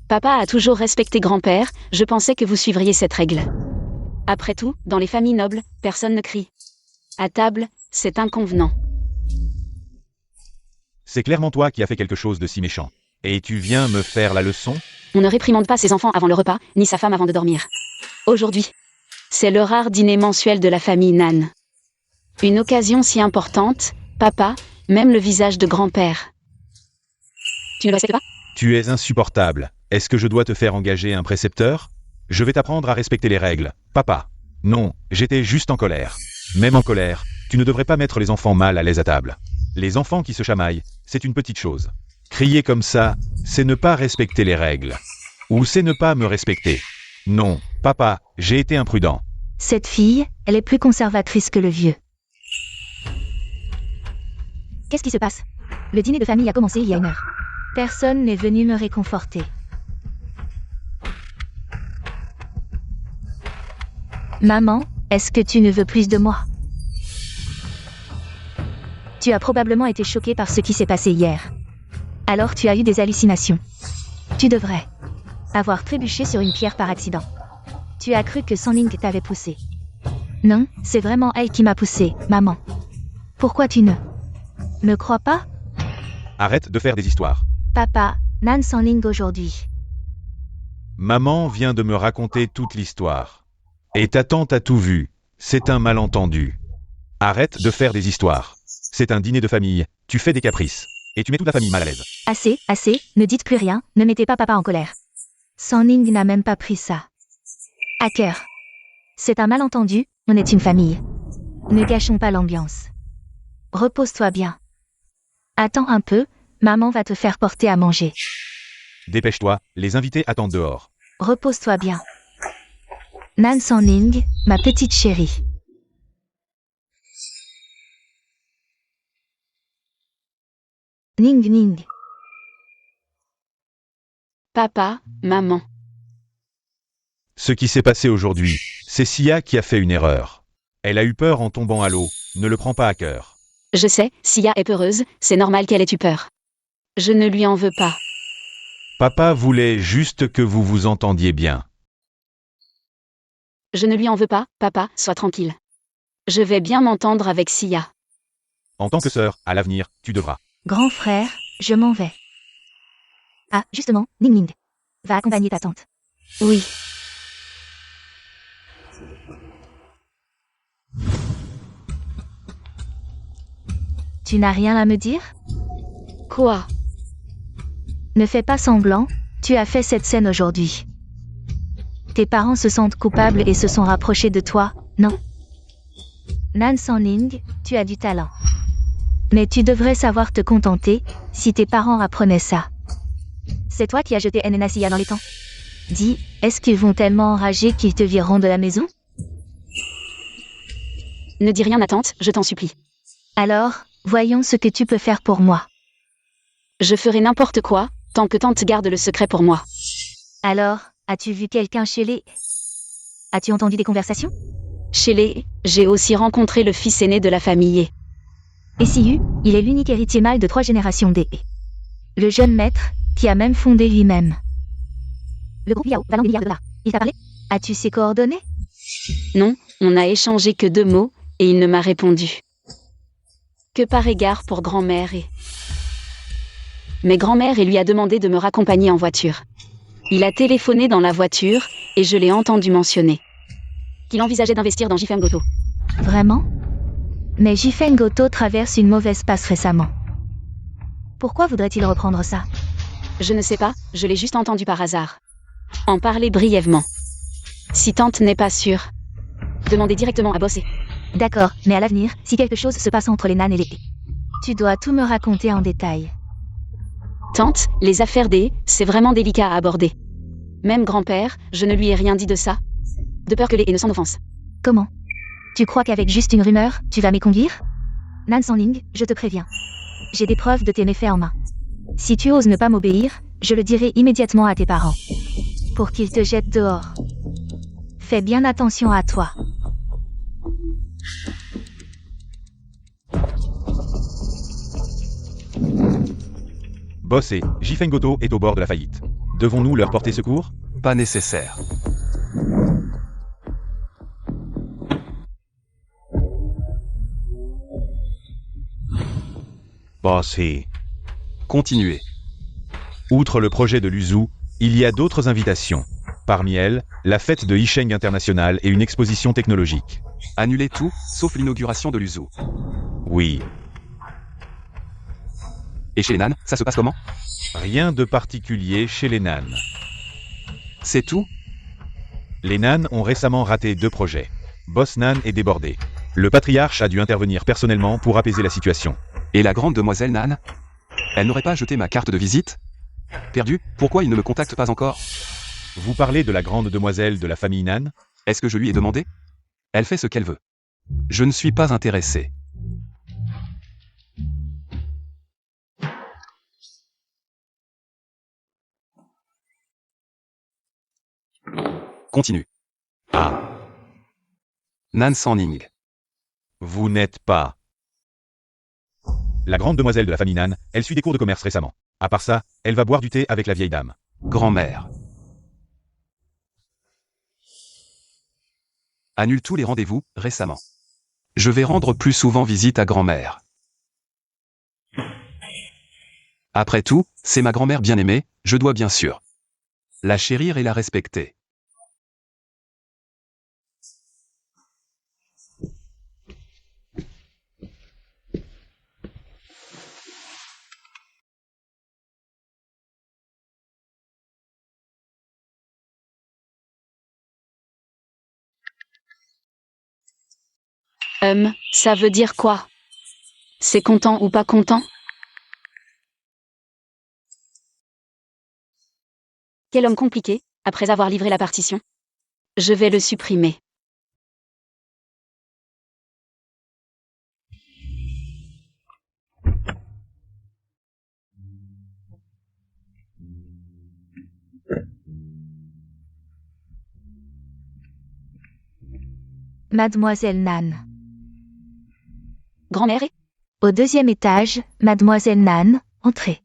Papa a toujours respecté grand-père, je pensais que vous suivriez cette règle. Après tout, dans les familles nobles, personne ne crie. À table, c'est inconvenant. c'est clairement toi qui as fait quelque chose de si méchant. Et tu viens me faire la leçon? On ne réprimande pas ses enfants avant le repas, ni sa femme avant de dormir. Aujourd'hui, c'est le rare dîner mensuel de la famille Nan. Une occasion si importante, papa, même le visage de grand-père. Tu ne le respectes pas? Tu es insupportable. Est-ce que je dois te faire engager un précepteur? Je vais t'apprendre à respecter les règles. Papa. Non, j'étais juste en colère. Même en colère, tu ne devrais pas mettre les enfants mal à l'aise à table. Les enfants qui se chamaillent, c'est une petite chose. Crier comme ça, c'est ne pas respecter les règles. Ou c'est ne pas me respecter. Non, papa, j'ai été imprudent. Cette fille, elle est plus conservatrice que le vieux. Qu'est-ce qui se passe? Le dîner de famille a commencé il y a 1 heure. Personne n'est venu me réconforter. Maman, est-ce que tu ne veux plus de moi? Tu as probablement été choquée par ce qui s'est passé hier. Alors tu as eu des hallucinations. Tu devrais avoir trébuché sur une pierre par accident. Tu as cru que Sonning t'avait poussé. Non, c'est vraiment elle qui m'a poussé, maman. Pourquoi tu ne me crois pas? Arrête de faire des histoires. Papa, Nan Sonning aujourd'hui. Maman vient de me raconter toute l'histoire. Et ta tante a tout vu. C'est un malentendu. Arrête de faire des histoires. C'est un dîner de famille, tu fais des caprices. Et tu mets toute la famille mal à l'aise. Assez, assez, ne dites plus rien, ne mettez pas papa en colère. Sonning n'a même pas pris ça à cœur. C'est un malentendu, on est une famille. Ne gâchons pas l'ambiance. Repose-toi bien. Attends un peu, maman va te faire porter à manger. Dépêche-toi, les invités attendent dehors. Repose-toi bien. Nan Sonning, ma petite chérie. Ning Ning. Papa, maman. Ce qui s'est passé aujourd'hui, c'est Sia qui a fait une erreur. Elle a eu peur en tombant à l'eau, ne le prends pas à cœur. Je sais, Sia est peureuse, c'est normal qu'elle ait eu peur. Je ne lui en veux pas. Papa voulait juste que vous vous entendiez bien. Je ne lui en veux pas, papa, sois tranquille. Je vais bien m'entendre avec Sia. En tant que sœur, à l'avenir, tu devras. Grand frère, je m'en vais. Ah, justement, Ning Ning. Va accompagner ta tante. Oui. Tu n'as rien à me dire? Quoi? Ne fais pas semblant, tu as fait cette scène aujourd'hui. Tes parents se sentent coupables et se sont rapprochés de toi, non? Nan Sanling, tu as du talent. Mais tu devrais savoir te contenter, si tes parents apprenaient ça. C'est toi qui as jeté Nnasia dans les temps. Dis, est-ce qu'ils vont tellement enrager qu'ils te vireront de la maison? Ne dis rien à tante, je t'en supplie. Alors, voyons ce que tu peux faire pour moi. Je ferai n'importe quoi, tant que tante garde le secret pour moi. Alors, as-tu vu quelqu'un chez les... As-tu entendu des conversations? Chez les, j'ai aussi rencontré le fils aîné de la famille. Et Siu, il est l'unique héritier mâle de 3 générations des... Le jeune maître, qui a même fondé lui-même. Le groupe Yao, valant des milliards de dollars. Il t'a parlé? As-tu ses coordonnées? Non, on n'a échangé que 2 mots, et il ne m'a répondu. Que par égard pour grand-mère et... Mais grand-mère et lui a demandé de me raccompagner en voiture. Il a téléphoné dans la voiture, et je l'ai entendu mentionner qu'il envisageait d'investir dans Jifeng Goto. Vraiment? Mais Jifeng Goto traverse une mauvaise passe récemment. Pourquoi voudrait-il reprendre ça? Je ne sais pas, je l'ai juste entendu par hasard. En parler brièvement. Si tante n'est pas sûre, demandez directement à Boss. D'accord, mais à l'avenir, si quelque chose se passe entre les Nan et les... Tu dois tout me raconter en détail. Tante, les affaires c'est vraiment délicat à aborder. Même grand-père, je ne lui ai rien dit de ça. De peur que les ne s'en offensent. Comment? Tu crois qu'avec juste une rumeur, tu vas m'éconduire? Nan Sanling, je te préviens. J'ai des preuves de tes méfaits en main. Si tu oses ne pas m'obéir, je le dirai immédiatement à tes parents. Pour qu'ils te jettent dehors. Fais bien attention à toi. Boss et Jifeng Goto est au bord de la faillite. Devons-nous leur porter secours? Pas nécessaire. Boss et... Continuez. Outre le projet de l'Uzu, il y a d'autres invitations. Parmi elles, la fête de Yisheng International et une exposition technologique. Annulez tout, sauf l'inauguration de l'Uzu. Oui, Et chez les Nan, ça se passe comment? rien de particulier chez les Nan. C'est tout? Les Nan ont récemment raté 2 projets. Boss Nan est débordé. Le patriarche a dû intervenir personnellement pour apaiser la situation. Et la grande demoiselle Nan? Elle n'aurait pas jeté ma carte de visite? Perdu? Pourquoi il ne me contacte pas encore? Vous parlez de la grande demoiselle de la famille Nan? Est-ce que je lui ai demandé? Elle fait ce qu'elle veut. Je ne suis pas intéressé. Continue. Ah, Nan Sanling. vous n'êtes pas... La grande demoiselle de la famille Nan, elle suit des cours de commerce récemment. À part ça, elle va boire du thé avec la vieille dame. Grand-mère. Annule tous les rendez-vous, récemment. Je vais rendre plus souvent visite à grand-mère. Après tout, c'est ma grand-mère bien-aimée, je dois bien sûr la chérir et la respecter. Ça veut dire quoi? C'est content ou pas content? Quel homme compliqué, après avoir livré la partition. Je vais le supprimer. Mademoiselle Nan. Grand-mère est... Au 2e étage, Mademoiselle Nan, entrez.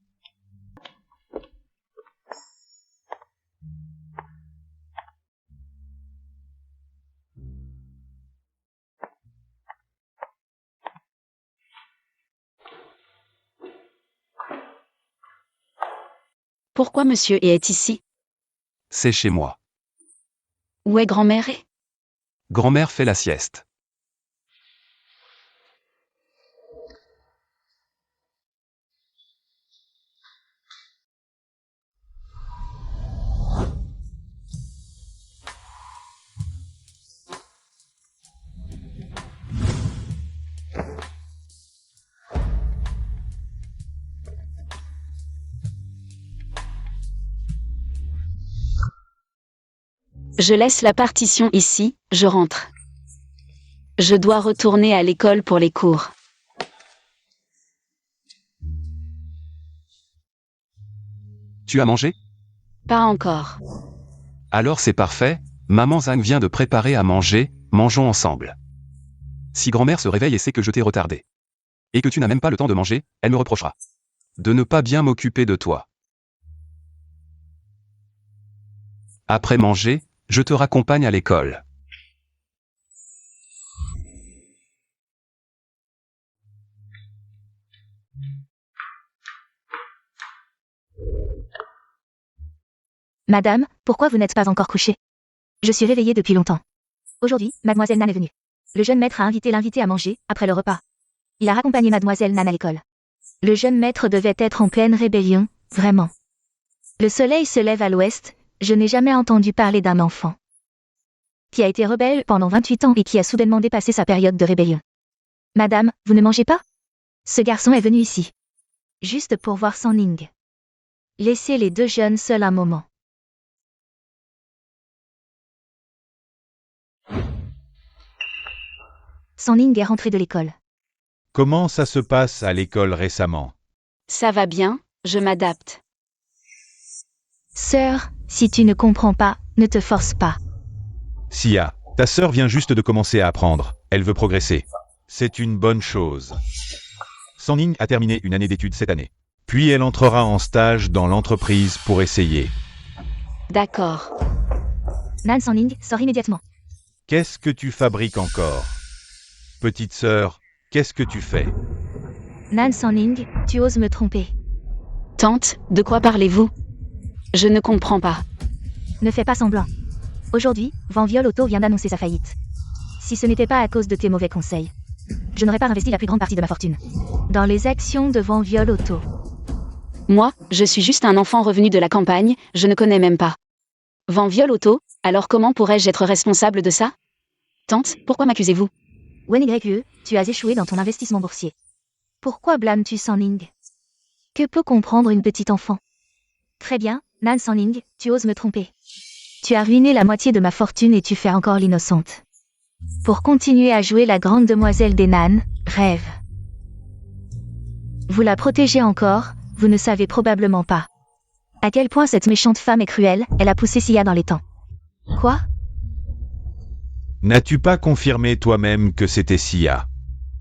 Pourquoi monsieur est ici? C'est chez moi. Où est grand-mère est? Grand-mère fait la sieste. Je laisse la partition ici, je rentre. Je dois retourner à l'école pour les cours. Tu as mangé? Pas encore. Alors c'est parfait, maman Zhang vient de préparer à manger, mangeons ensemble. Si grand-mère se réveille et sait que je t'ai retardé, et que tu n'as même pas le temps de manger, elle me reprochera de ne pas bien m'occuper de toi. Après manger, je te raccompagne à l'école. Madame, pourquoi vous n'êtes pas encore couchée? Je suis réveillée depuis longtemps. Aujourd'hui, mademoiselle Nan est venue. Le jeune maître a invité l'invité à manger, après le repas. Il a raccompagné mademoiselle Nan à l'école. Le jeune maître devait être en pleine rébellion, vraiment. Le soleil se lève à l'ouest, je n'ai jamais entendu parler d'un enfant qui a été rebelle pendant 28 ans et qui a soudainement dépassé sa période de rébellion. Madame, vous ne mangez pas? Ce garçon est venu ici. Juste pour voir San Ning. Laissez les deux jeunes seuls un moment. San Ning est rentré de l'école. Comment ça se passe à l'école récemment? Ça va bien, je m'adapte. Sœur, si tu ne comprends pas, ne te force pas. Sia, ta sœur vient juste de commencer à apprendre. Elle veut progresser. C'est une bonne chose. San Ning a terminé une année d'études cette année. Puis elle entrera en stage dans l'entreprise pour essayer. D'accord. Nan San Ning sort immédiatement. Qu'est-ce que tu fabriques encore? Petite sœur, qu'est-ce que tu fais? Nan San Ning, tu oses me tromper. Tante, de quoi parlez-vous? Je ne comprends pas. Ne fais pas semblant. Aujourd'hui, Van Viol Auto vient d'annoncer sa faillite. Si ce n'était pas à cause de tes mauvais conseils, je n'aurais pas investi la plus grande partie de ma fortune dans les actions de Van Viol Auto. Moi, je suis juste un enfant revenu de la campagne, je ne connais même pas. Van Viol Auto, alors comment pourrais-je être responsable de ça? Tante, pourquoi m'accusez-vous? Wen YE, tu as échoué dans ton investissement boursier. Pourquoi blâmes-tu San Ning? Que peut comprendre une petite enfant? Très bien, Nan San Ning, tu oses me tromper. Tu as ruiné la moitié de ma fortune et tu fais encore l'innocente. Pour continuer à jouer la grande demoiselle des Nan, rêve. Vous la protégez encore, vous ne savez probablement pas à quel point cette méchante femme est cruelle, elle a poussé Sia dans les temps. Quoi? N'as-tu pas confirmé toi-même que c'était Sia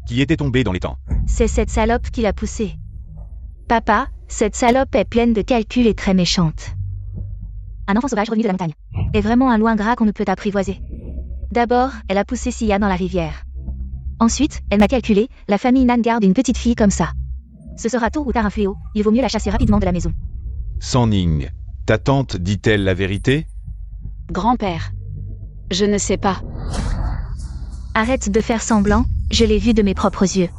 qui était tombée dans les temps? C'est cette salope qui l'a poussée. Papa, cette salope est pleine de calculs et très méchante. Un enfant sauvage revenu de la montagne est vraiment un loup ingrat qu'on ne peut apprivoiser. D'abord, elle a poussé Sia dans la rivière. Ensuite, elle m'a calculé, la famille Nan garde une petite fille comme ça. Ce sera tôt ou tard un fléau, il vaut mieux la chasser rapidement de la maison. San Ning, ta tante dit-elle la vérité? Grand-père. Je ne sais pas. Arrête de faire semblant, je l'ai vu de mes propres yeux.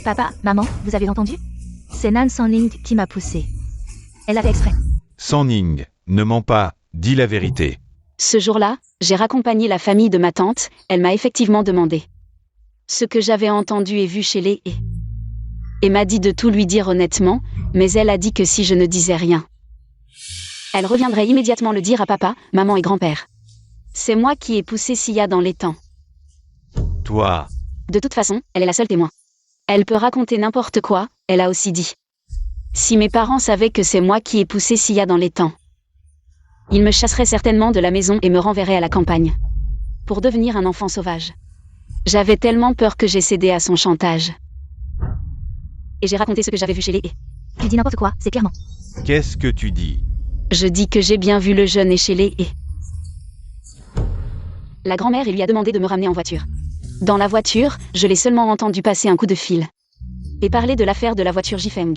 Papa, maman, vous avez entendu? C'est Nan San Ning qui m'a poussé. Elle a fait exprès. San Ning, ne mens pas, dis la vérité. Ce jour-là, j'ai raccompagné la famille de ma tante, elle m'a effectivement demandé ce que j'avais entendu et vu chez les et m'a dit de tout lui dire honnêtement, mais elle a dit que si je ne disais rien, elle reviendrait immédiatement le dire à papa, maman et grand-père. C'est moi qui ai poussé Sia dans les temps. Toi, De toute façon, elle est la seule témoin. Elle peut raconter n'importe quoi, elle a aussi dit. Si mes parents savaient que c'est moi qui ai poussé Sia dans les temps, ils me chasseraient certainement de la maison et me renverraient à la campagne. Pour devenir un enfant sauvage. J'avais tellement peur que j'ai cédé à son chantage. Et j'ai raconté ce que j'avais vu chez les Tu dis n'importe quoi, c'est clairement. qu'est-ce que tu dis? Je dis que j'ai bien vu le jeune et chez les La grand-mère lui a demandé de me ramener en voiture. Dans la voiture, je l'ai seulement entendu passer un coup de fil. Et parler de l'affaire de la voiture Jifeng.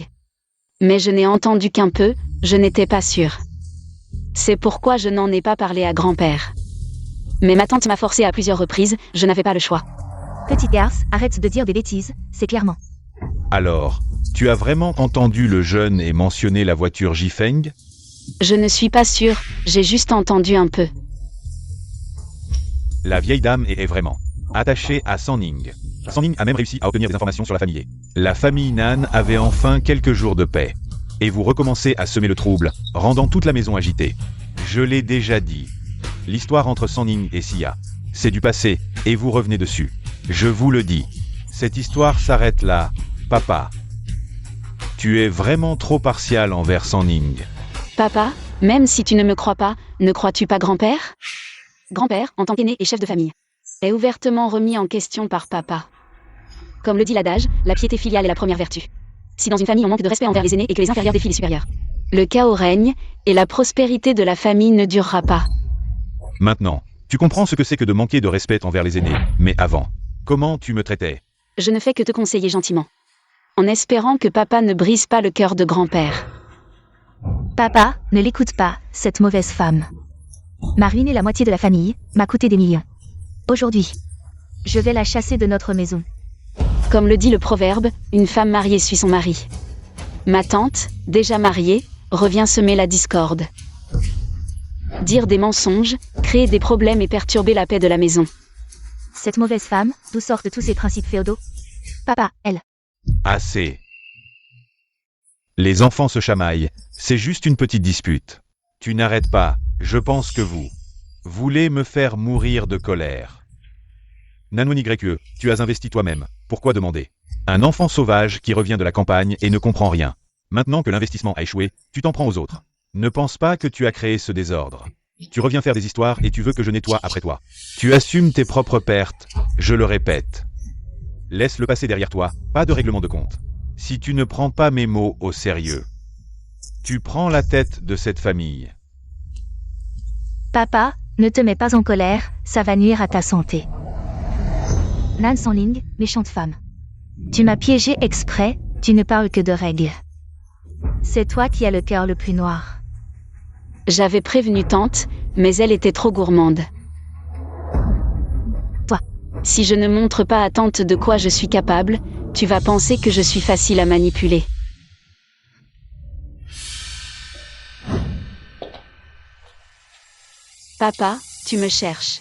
Mais je n'ai entendu qu'un peu, je n'étais pas sûre. C'est pourquoi je n'en ai pas parlé à grand-père. Mais ma tante m'a forcé à plusieurs reprises, je n'avais pas le choix. Petite garce, arrête de dire des bêtises, c'est clairement. Alors, tu as vraiment entendu le jeune et mentionner la voiture Jifeng? Je ne suis pas sûre, j'ai juste entendu un peu. La vieille dame est vraiment attachée à San Ning. San Ning a même réussi à obtenir des informations sur la famille. La famille Nan avait enfin quelques jours de paix. Et vous recommencez à semer le trouble, rendant toute la maison agitée. Je l'ai déjà dit. L'histoire entre Sanning et Sia, c'est du passé, et vous revenez dessus. Je vous le dis. Cette histoire s'arrête là, papa. Tu es vraiment trop partial envers Sanning. Papa, même si tu ne me crois pas, ne crois-tu pas grand-père? Grand-père, en tant qu'aîné et chef de famille, est ouvertement remis en question par papa. Comme le dit l'adage, la piété filiale est la première vertu. Si dans une famille on manque de respect envers les aînés et que les inférieurs défient les supérieurs, le chaos règne, et la prospérité de la famille ne durera pas. Maintenant, tu comprends ce que c'est que de manquer de respect envers les aînés, mais avant, comment tu me traitais? Je ne fais que te conseiller gentiment, en espérant que papa ne brise pas le cœur de grand-père. Papa, ne l'écoute pas, cette mauvaise femme. M'a ruiné la moitié de la famille, m'a coûté des millions. Aujourd'hui, je vais la chasser de notre maison. Comme le dit le proverbe, une femme mariée suit son mari. Ma tante, déjà mariée, revient semer la discorde. Dire des mensonges, créer des problèmes et perturber la paix de la maison. Cette mauvaise femme, d'où sortent tous ces principes féodaux? Papa, elle. Assez. Les enfants se chamaillent, c'est juste une petite dispute. Tu n'arrêtes pas, je pense que vous voulez me faire mourir de colère. Nanon YE, tu as investi toi-même, pourquoi demander? Un enfant sauvage qui revient de la campagne et ne comprend rien. Maintenant que l'investissement a échoué, tu t'en prends aux autres. Ne pense pas que tu as créé ce désordre. Tu reviens faire des histoires et tu veux que je nettoie après toi. Tu assumes tes propres pertes, je le répète. Laisse le passé derrière toi, pas de règlement de compte. Si tu ne prends pas mes mots au sérieux, tu prends la tête de cette famille. Papa, ne te mets pas en colère, ça va nuire à ta santé. Nan Sanling, méchante femme. Tu m'as piégé exprès, tu ne parles que de règles. C'est toi qui as le cœur le plus noir. J'avais prévenu tante, mais elle était trop gourmande. Toi. Si je ne montre pas à tante de quoi je suis capable, tu vas penser que je suis facile à manipuler. Papa, tu me cherches.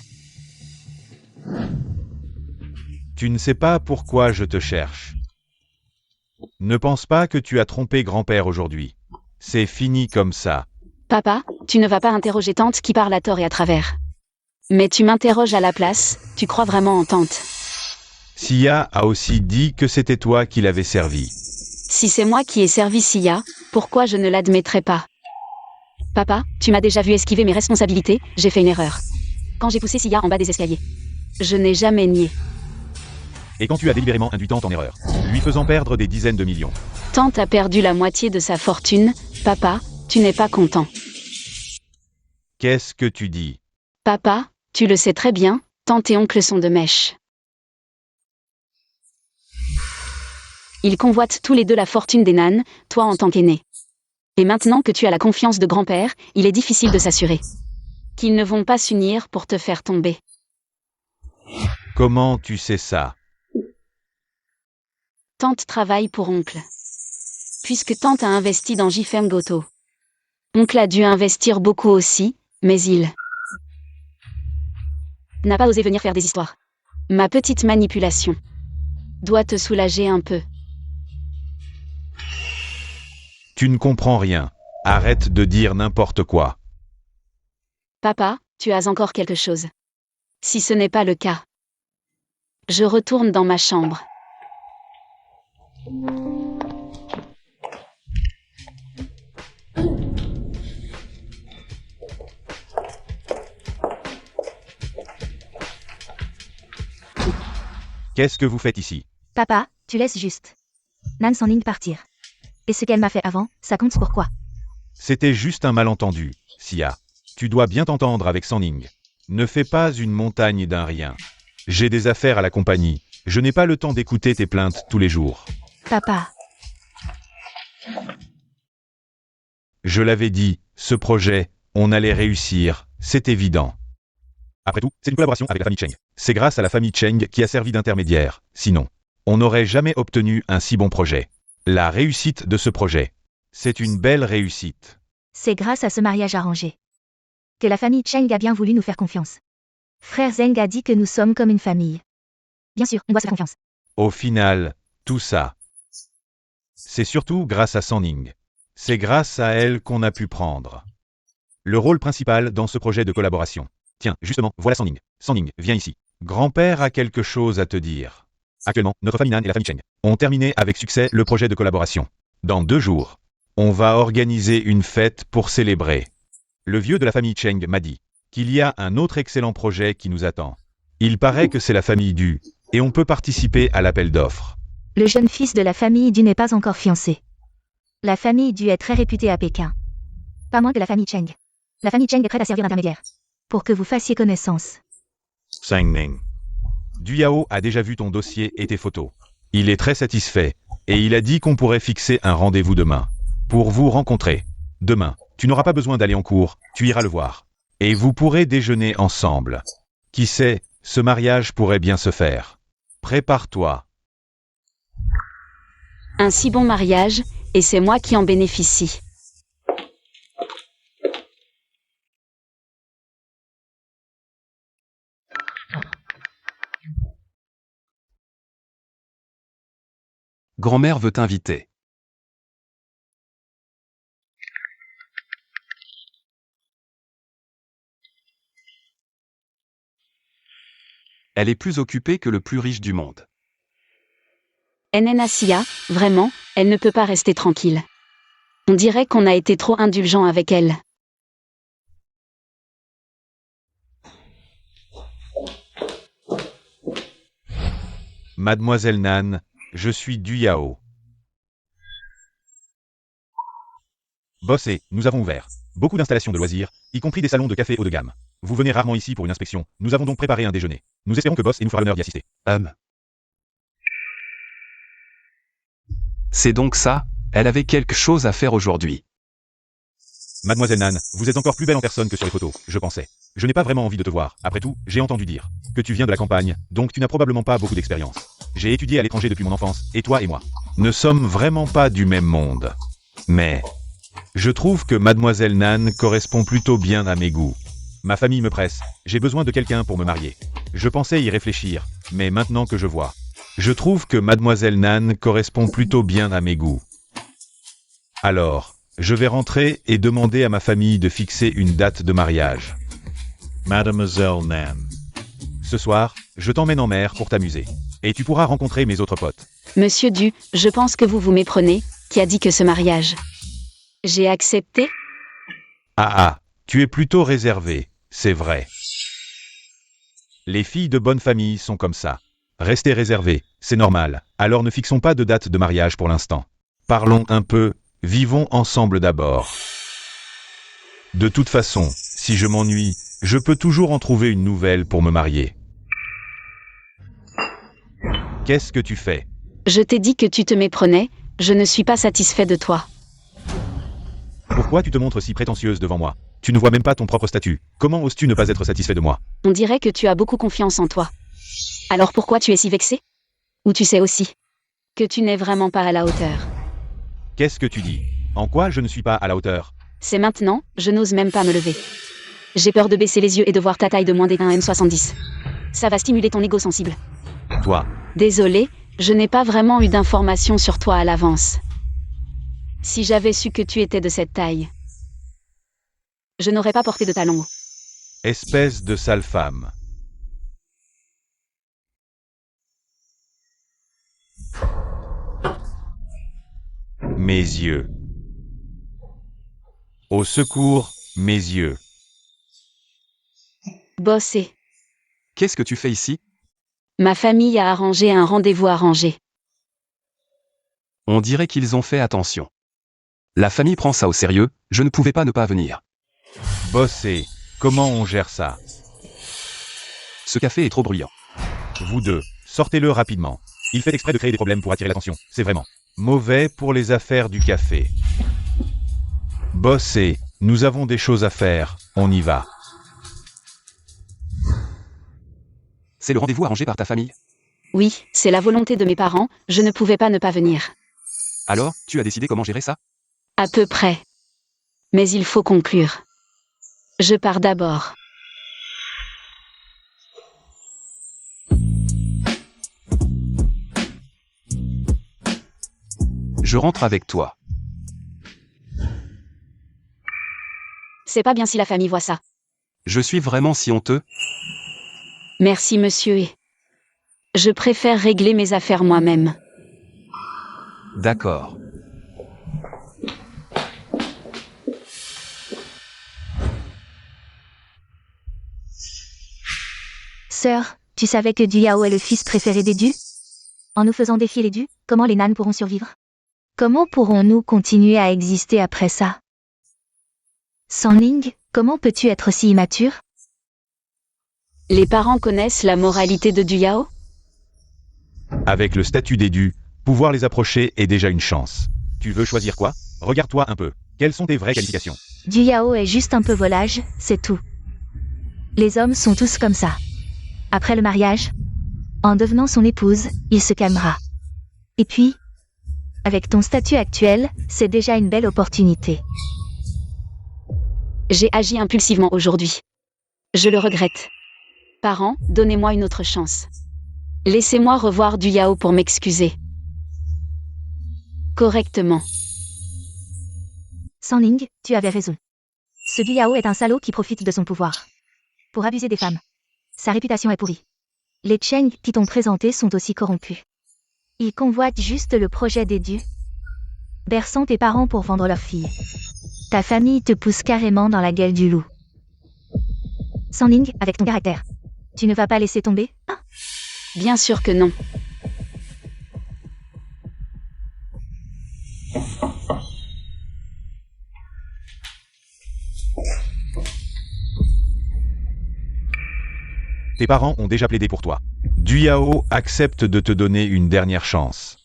Tu ne sais pas pourquoi je te cherche. Ne pense pas que tu as trompé grand-père aujourd'hui. C'est fini comme ça. Papa, tu ne vas pas interroger tante qui parle à tort et à travers. Mais tu m'interroges à la place, tu crois vraiment en tante. Sia a aussi dit que c'était toi qui l'avais servi. Si c'est moi qui ai servi Sia, pourquoi je ne l'admettrais pas? Papa, tu m'as déjà vu esquiver mes responsabilités, j'ai fait une erreur. Quand j'ai poussé Sia en bas des escaliers. Je n'ai jamais nié. Et quand tu as délibérément induit tante en erreur, lui faisant perdre des dizaines de millions. Tante a perdu la moitié de sa fortune, papa, tu n'es pas content. Qu'est-ce que tu dis? Papa, tu le sais très bien, tante et oncle sont de mèche. Ils convoitent tous les deux la fortune des Nan, toi en tant qu'aîné. Et maintenant que tu as la confiance de grand-père, il est difficile de s'assurer qu'ils ne vont pas s'unir pour te faire tomber. Comment tu sais ça? Tante travaille pour oncle. Puisque tante a investi dans JFM Goto. Oncle a dû investir beaucoup aussi, mais il n'a pas osé venir faire des histoires. Ma petite manipulation doit te soulager un peu. Tu ne comprends rien. Arrête de dire n'importe quoi. Papa, tu as encore quelque chose. Si ce n'est pas le cas, je retourne dans ma chambre. Qu'est-ce que vous faites ici? Papa, tu laisses juste Nan Sanling partir. Et ce qu'elle m'a fait avant, ça compte pour quoi? C'était juste un malentendu, Sia. Tu dois bien t'entendre avec Sanning. Ne fais pas une montagne d'un rien. J'ai des affaires à la compagnie. Je n'ai pas le temps d'écouter tes plaintes tous les jours. Papa. Je l'avais dit, ce projet, on allait réussir, c'est évident. Après tout, c'est une collaboration avec la famille Cheng. C'est grâce à la famille Cheng qui a servi d'intermédiaire. Sinon, on n'aurait jamais obtenu un si bon projet. La réussite de ce projet, c'est une belle réussite. C'est grâce à ce mariage arrangé que la famille Cheng a bien voulu nous faire confiance. Frère Zeng a dit que nous sommes comme une famille. Bien sûr, on doit se faire confiance. Au final, tout ça, c'est surtout grâce à Sanning. C'est grâce à elle qu'on a pu prendre le rôle principal dans ce projet de collaboration. Tiens, justement, voilà Sanning. Sanning, viens ici. Grand-père a quelque chose à te dire. Actuellement, notre famille Nan et la famille Cheng ont terminé avec succès le projet de collaboration. Dans 2 jours, on va organiser une fête pour célébrer. Le vieux de la famille Cheng m'a dit qu'il y a un autre excellent projet qui nous attend. Il paraît que c'est la famille Du, et on peut participer à l'appel d'offres. Le jeune fils de la famille Du n'est pas encore fiancé. La famille Du est très réputée à Pékin. Pas moins que la famille Cheng. La famille Cheng est prête à servir d'intermédiaire. Pour que vous fassiez connaissance. Sanning. Du Yao a déjà vu ton dossier et tes photos. Il est très satisfait, et il a dit qu'on pourrait fixer un rendez-vous demain. Pour vous rencontrer. Demain, tu n'auras pas besoin d'aller en cours, tu iras le voir. Et vous pourrez déjeuner ensemble. Qui sait, ce mariage pourrait bien se faire. Prépare-toi. Un si bon mariage, et c'est moi qui en bénéficie. Grand-mère veut t'inviter. Elle est plus occupée que le plus riche du monde. Nnasia, vraiment, elle ne peut pas rester tranquille. On dirait qu'on a été trop indulgent avec elle. Mademoiselle Nan, je suis Du Yao. Boss et nous avons ouvert beaucoup d'installations de loisirs, y compris des salons de café haut de gamme. Vous venez rarement ici pour une inspection, nous avons donc préparé un déjeuner. Nous espérons que Boss et nous fera l'honneur d'y assister. C'est donc ça, elle avait quelque chose à faire aujourd'hui. Mademoiselle Nan, vous êtes encore plus belle en personne que sur les photos, je pensais. Je n'ai pas vraiment envie de te voir, après tout, j'ai entendu dire que tu viens de la campagne, donc tu n'as probablement pas beaucoup d'expérience. J'ai étudié à l'étranger depuis mon enfance, et toi et moi ne sommes vraiment pas du même monde. Mais je trouve que Mademoiselle Nan correspond plutôt bien à mes goûts. Ma famille me presse, j'ai besoin de quelqu'un pour me marier. Je pensais y réfléchir, mais maintenant que je vois, je trouve que Mademoiselle Nan correspond plutôt bien à mes goûts. Alors, je vais rentrer et demander à ma famille de fixer une date de mariage. Mademoiselle Nan. Ce soir, je t'emmène en mer pour t'amuser. Et tu pourras rencontrer mes autres potes. Monsieur Du, je pense que vous vous méprenez, qui a dit que ce mariage. J'ai accepté? Ah, tu es plutôt réservé, c'est vrai. Les filles de bonne famille sont comme ça. Restez réservés, c'est normal, alors ne fixons pas de date de mariage pour l'instant. Parlons un peu, vivons ensemble d'abord. De toute façon, si je m'ennuie, je peux toujours en trouver une nouvelle pour me marier. Qu'est-ce que tu fais? Je t'ai dit que tu te méprenais, je ne suis pas satisfait de toi. Pourquoi tu te montres si prétentieuse devant moi? Tu ne vois même pas ton propre statut. Comment oses-tu ne pas être satisfait de moi? On dirait que tu as beaucoup confiance en toi. Alors pourquoi tu es si vexé? Ou tu sais aussi que tu n'es vraiment pas à la hauteur. Qu'est-ce que tu dis? En quoi je ne suis pas à la hauteur? C'est maintenant, je n'ose même pas me lever. J'ai peur de baisser les yeux et de voir ta taille de moins d'1 m70. Ça va stimuler ton ego sensible. Toi. Désolé, je n'ai pas vraiment eu d'informations sur toi à l'avance. Si j'avais su que tu étais de cette taille, je n'aurais pas porté de talons hauts. Espèce de sale femme. Mes yeux. Au secours, mes yeux. Bossé. Qu'est-ce que tu fais ici? Ma famille a arrangé un rendez-vous arrangé. On dirait qu'ils ont fait attention. La famille prend ça au sérieux, je ne pouvais pas ne pas venir. Bossé, comment on gère ça? Ce café est trop bruyant. Vous deux, sortez-le rapidement. Il fait exprès de créer des problèmes pour attirer l'attention, c'est vraiment mauvais pour les affaires du café. Bossé, nous avons des choses à faire, on y va. C'est le rendez-vous arrangé par ta famille? Oui, c'est la volonté de mes parents, je ne pouvais pas ne pas venir. Alors, tu as décidé comment gérer ça? À peu près. Mais il faut conclure. Je pars d'abord. Je rentre avec toi. C'est pas bien si la famille voit ça. Je suis vraiment si honteux. Merci monsieur et... Je préfère régler mes affaires moi-même. D'accord. Sœur, tu savais que Du Yao est le fils préféré des dieux? En nous faisant défier les dieux, comment les nans pourront survivre? Comment pourrons-nous continuer à exister après ça? Sanling, comment peux-tu être si immature? Les parents connaissent la moralité de Du Yao? Avec le statut d'édu, pouvoir les approcher est déjà une chance. Tu veux choisir quoi? Regarde-toi un peu. Quelles sont tes vraies qualifications? Du Yao est juste un peu volage, c'est tout. Les hommes sont tous comme ça. Après le mariage, en devenant son épouse, il se calmera. Et puis, avec ton statut actuel, c'est déjà une belle opportunité. J'ai agi impulsivement aujourd'hui. Je le regrette. Parents, donnez-moi une autre chance. Laissez-moi revoir Du Yao pour m'excuser. Correctement. Sanling, tu avais raison. Ce Du Yao est un salaud qui profite de son pouvoir. Pour abuser des femmes. Sa réputation est pourrie. Les Cheng qui t'ont présenté sont aussi corrompus. Ils convoitent juste le projet des dieux, berçant tes parents pour vendre leur fille. Ta famille te pousse carrément dans la gueule du loup. Sanling, avec ton caractère, tu ne vas pas laisser tomber, hein? Bien sûr que non. Tes parents ont déjà plaidé pour toi. Du Yao accepte de te donner une dernière chance.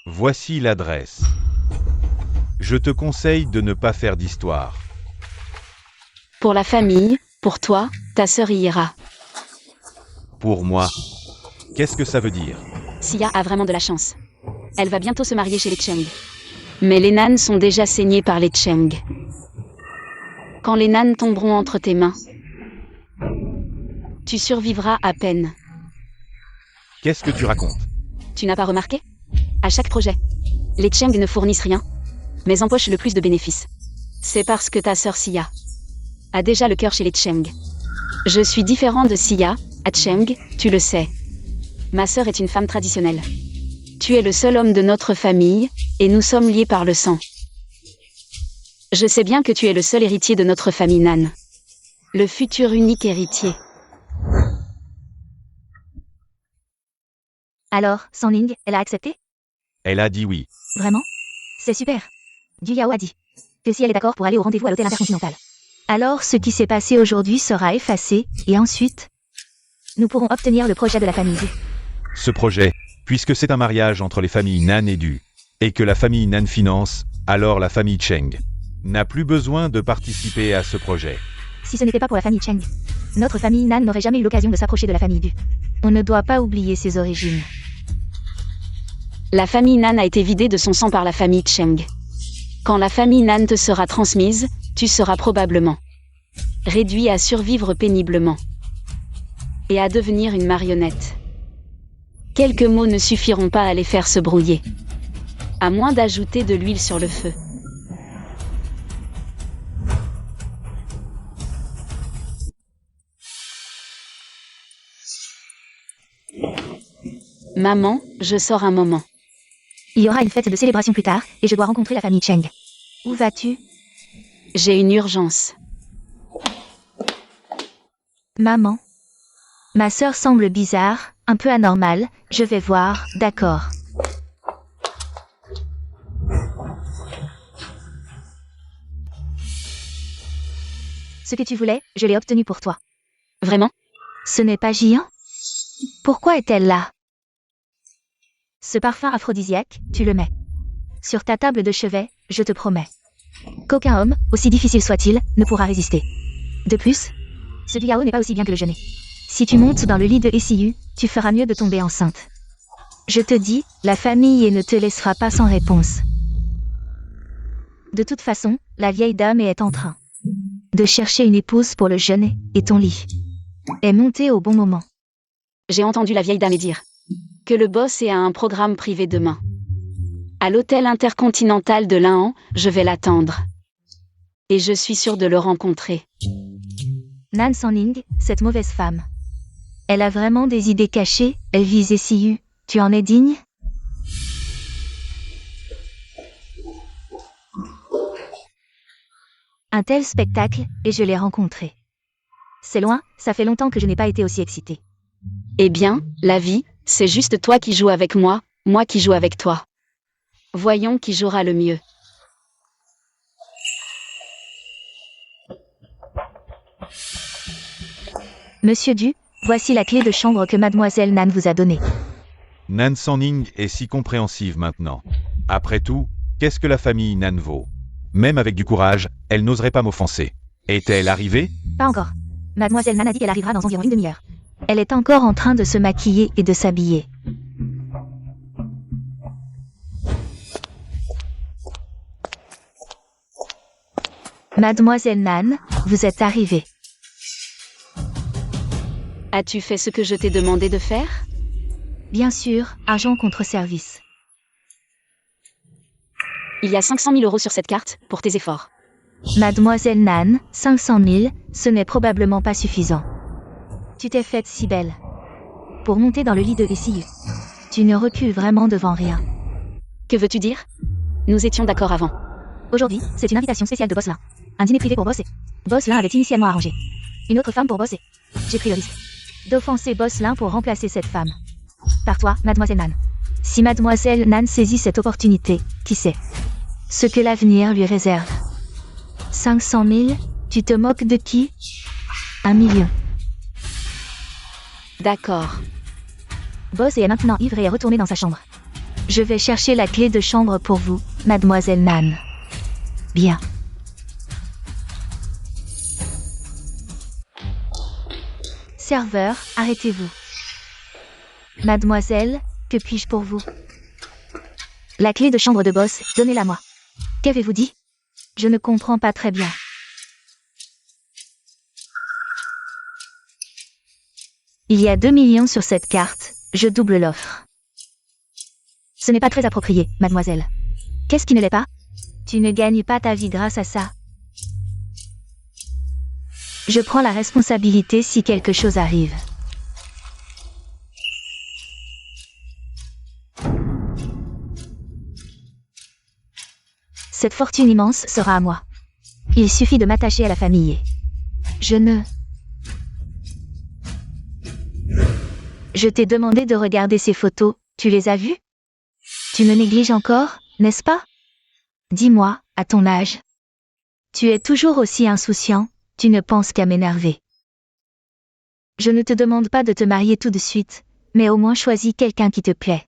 Voici l'adresse. Je te conseille de ne pas faire d'histoire. Pour la famille, pour toi, ta sœur y ira. Pour moi, qu'est-ce que ça veut dire? Sia a vraiment de la chance. Elle va bientôt se marier chez les Cheng. Mais les nans sont déjà saignés par les Cheng. Quand les nans tomberont entre tes mains, tu survivras à peine. Qu'est-ce que tu racontes? Tu n'as pas remarqué? À chaque projet, les Cheng ne fournissent rien, mais empochent le plus de bénéfices. C'est parce que ta sœur Sia a déjà le cœur chez les Cheng. Je suis différent de Sia, à Cheng, tu le sais. Ma sœur est une femme traditionnelle. Tu es le seul homme de notre famille, et nous sommes liés par le sang. Je sais bien que tu es le seul héritier de notre famille Nan. Le futur unique héritier. Alors, Sanling, elle a accepté? Elle a dit oui. Vraiment? C'est super. Du Yao a dit que si elle est d'accord pour aller au rendez-vous à l'hôtel intercontinental. Alors ce qui s'est passé aujourd'hui sera effacé, et ensuite, nous pourrons obtenir le projet de la famille Du. Ce projet, puisque c'est un mariage entre les familles Nan et Du, et que la famille Nan finance, alors la famille Cheng n'a plus besoin de participer à ce projet. Si ce n'était pas pour la famille Cheng, notre famille Nan n'aurait jamais eu l'occasion de s'approcher de la famille Du. On ne doit pas oublier ses origines. La famille Nan a été vidée de son sang par la famille Cheng. Quand la famille Nan te sera transmise, tu seras probablement réduit à survivre péniblement et à devenir une marionnette. Quelques mots ne suffiront pas à les faire se brouiller, à moins d'ajouter de l'huile sur le feu. Maman, je sors un moment. Il y aura une fête de célébration plus tard, et je dois rencontrer la famille Cheng. Où vas-tu? J'ai une urgence. Maman. Ma sœur semble bizarre, un peu anormale, je vais voir, d'accord. Ce que tu voulais, je l'ai obtenu pour toi. Vraiment? Ce n'est pas Jian? Pourquoi est-elle là? Ce parfum aphrodisiaque, tu le mets sur ta table de chevet, je te promets qu'aucun homme, aussi difficile soit-il, ne pourra résister. De plus, ce Du Yao n'est pas aussi bien que le jeûner. Si tu montes dans le lit de Essiu, tu feras mieux de tomber enceinte. Je te dis, la famille ne te laissera pas sans réponse. De toute façon, la vieille dame est en train de chercher une épouse pour le jeûner, et ton lit est monté au bon moment. J'ai entendu la vieille dame dire que le boss est à un programme privé demain. À l'hôtel intercontinental de La'an, je vais l'attendre. Et je suis sûre de le rencontrer. Nan Sanning, cette mauvaise femme. Elle a vraiment des idées cachées, elle vise SIU. Tu en es digne? Un tel spectacle, et je l'ai rencontré. C'est loin, ça fait longtemps que je n'ai pas été aussi excitée. Eh bien, la vie, c'est juste toi qui joues avec moi qui joue avec toi. Voyons qui jouera le mieux. Monsieur Du, voici la clé de chambre que mademoiselle Nan vous a donnée. Nan Sanning est si compréhensive maintenant. Après tout, qu'est-ce que la famille Nan vaut? Même avec du courage, elle n'oserait pas m'offenser. Est-elle arrivée? Pas encore. Mademoiselle Nan a dit qu'elle arrivera dans environ une demi-heure. Elle est encore en train de se maquiller et de s'habiller. Mademoiselle Nan, vous êtes arrivée. As-tu fait ce que je t'ai demandé de faire? Bien sûr, argent contre service. Il y a 500 000 € sur cette carte, pour tes efforts. Mademoiselle Nan, 500 000, ce n'est probablement pas suffisant. Tu t'es faite si belle. Pour monter dans le lit de SIU. Tu ne recules vraiment devant rien. Que veux-tu dire? Nous étions d'accord avant. Aujourd'hui, c'est une invitation spéciale de Boss Lin. Un dîner privé pour Boss. Boss Lin avait initialement arrangé une autre femme pour Boss. J'ai pris le risque d'offenser Boss Lin pour remplacer cette femme. Par toi, Mademoiselle Nan. Si Mademoiselle Nan saisit cette opportunité, qui sait ce que l'avenir lui réserve? 500 000, tu te moques de qui? 1 million. D'accord. Boss est maintenant ivre et est retourné dans sa chambre. Je vais chercher la clé de chambre pour vous, Mademoiselle Nan. Bien. Serveur, arrêtez-vous. Mademoiselle, que puis-je pour vous? La clé de chambre de Boss, donnez-la moi. Qu'avez-vous dit? Je ne comprends pas très bien. Il y a 2 millions sur cette carte, je double l'offre. Ce n'est pas très approprié, mademoiselle. Qu'est-ce qui ne l'est pas? Tu ne gagnes pas ta vie grâce à ça. Je prends la responsabilité si quelque chose arrive. Cette fortune immense sera à moi. Il suffit de m'attacher à la famille. Je t'ai demandé de regarder ces photos, tu les as vues? Tu me négliges encore, n'est-ce pas? Dis-moi, à ton âge. Tu es toujours aussi insouciant, tu ne penses qu'à m'énerver. Je ne te demande pas de te marier tout de suite, mais au moins choisis quelqu'un qui te plaît.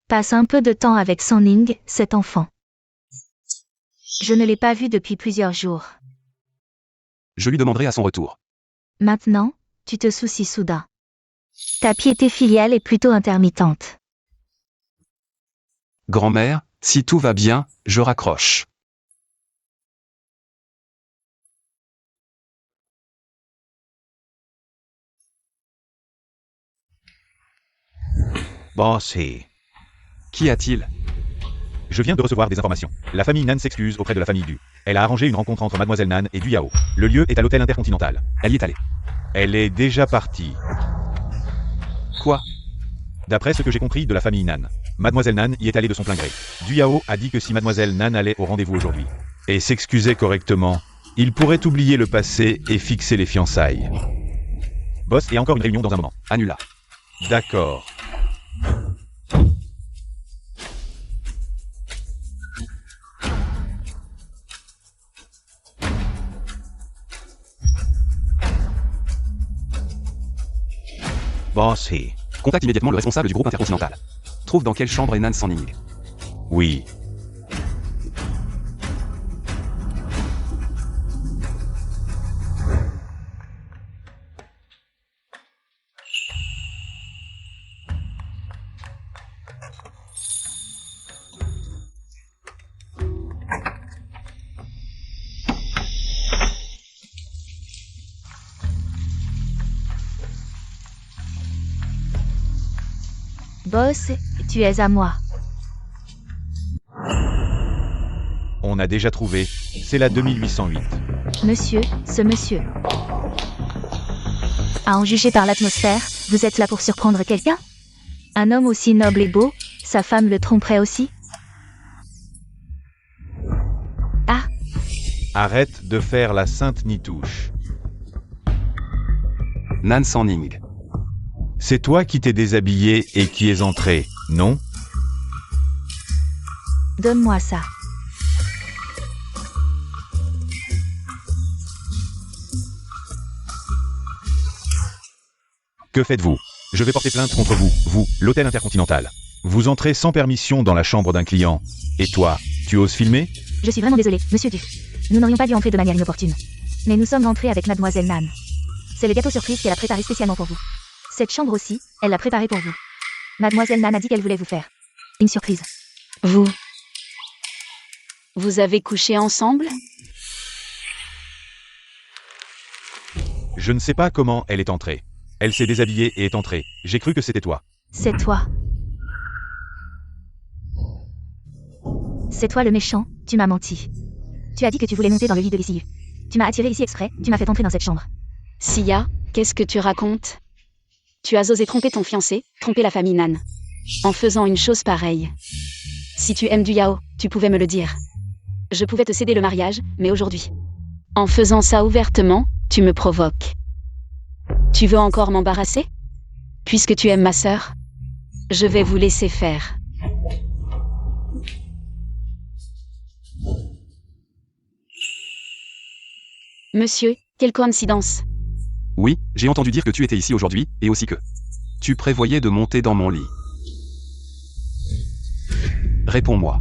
Passe un peu de temps avec Sanning, cet enfant. Je ne l'ai pas vu depuis plusieurs jours. Je lui demanderai à son retour. Maintenant, tu te soucies soudain. Ta piété filiale est plutôt intermittente. Grand-mère, si tout va bien, je raccroche. Bossy. Qu'y a-t-il? Je viens de recevoir des informations. La famille Nan s'excuse auprès de la famille Du. Elle a arrangé une rencontre entre Mademoiselle Nan et Du Yao. Le lieu est à l'hôtel Intercontinental. Elle y est allée. Elle est déjà partie. Quoi? D'après ce que j'ai compris de la famille Nan, Mademoiselle Nan y est allée de son plein gré. Du Yao a dit que si Mademoiselle Nan allait au rendez-vous aujourd'hui et s'excusait correctement, il pourrait oublier le passé et fixer les fiançailles. Boss, et encore une réunion dans un moment. Annula. D'accord. Bossy. Contacte immédiatement le responsable du groupe Intercontinental. Trouve dans quelle chambre est Nan Sanning. Oui. Boss, tu es à moi. On a déjà trouvé. C'est la 2808. Monsieur, ce monsieur. À en juger par l'atmosphère, vous êtes là pour surprendre quelqu'un? Un homme aussi noble et beau, sa femme le tromperait aussi? Ah, Arrête de faire la sainte nitouche. Nan Sanning. C'est toi qui t'es déshabillé et qui es entré, non? donne-moi ça. Que faites-vous? Je vais porter plainte contre vous, l'hôtel Intercontinental. Vous entrez sans permission dans la chambre d'un client. Et toi, tu oses filmer? Je suis vraiment désolée, monsieur Du. Nous n'aurions pas dû entrer de manière inopportune. Mais nous sommes rentrés avec mademoiselle Nan. C'est le gâteau surprise qu'elle a préparé spécialement pour vous. Cette chambre aussi, elle l'a préparée pour vous. Mademoiselle Nan a dit qu'elle voulait vous faire une surprise. Vous avez couché ensemble? Je ne sais pas comment elle est entrée. Elle s'est déshabillée et est entrée. J'ai cru que c'était toi. C'est toi. C'est toi le méchant, tu m'as menti. Tu as dit que tu voulais monter dans le lit de l'ICU. Tu m'as attiré ici exprès, tu m'as fait entrer dans cette chambre. Sia, qu'est-ce que tu racontes? Tu as osé tromper ton fiancé, tromper la famille Nan. En faisant une chose pareille. Si tu aimes du Yao, tu pouvais me le dire. Je pouvais te céder le mariage, mais aujourd'hui. En faisant ça ouvertement, tu me provoques. Tu veux encore m'embarrasser? Puisque tu aimes ma sœur, je vais vous laisser faire. Monsieur, quelle coïncidence. Oui, j'ai entendu dire que tu étais ici aujourd'hui, et aussi que tu prévoyais de monter dans mon lit. Réponds-moi.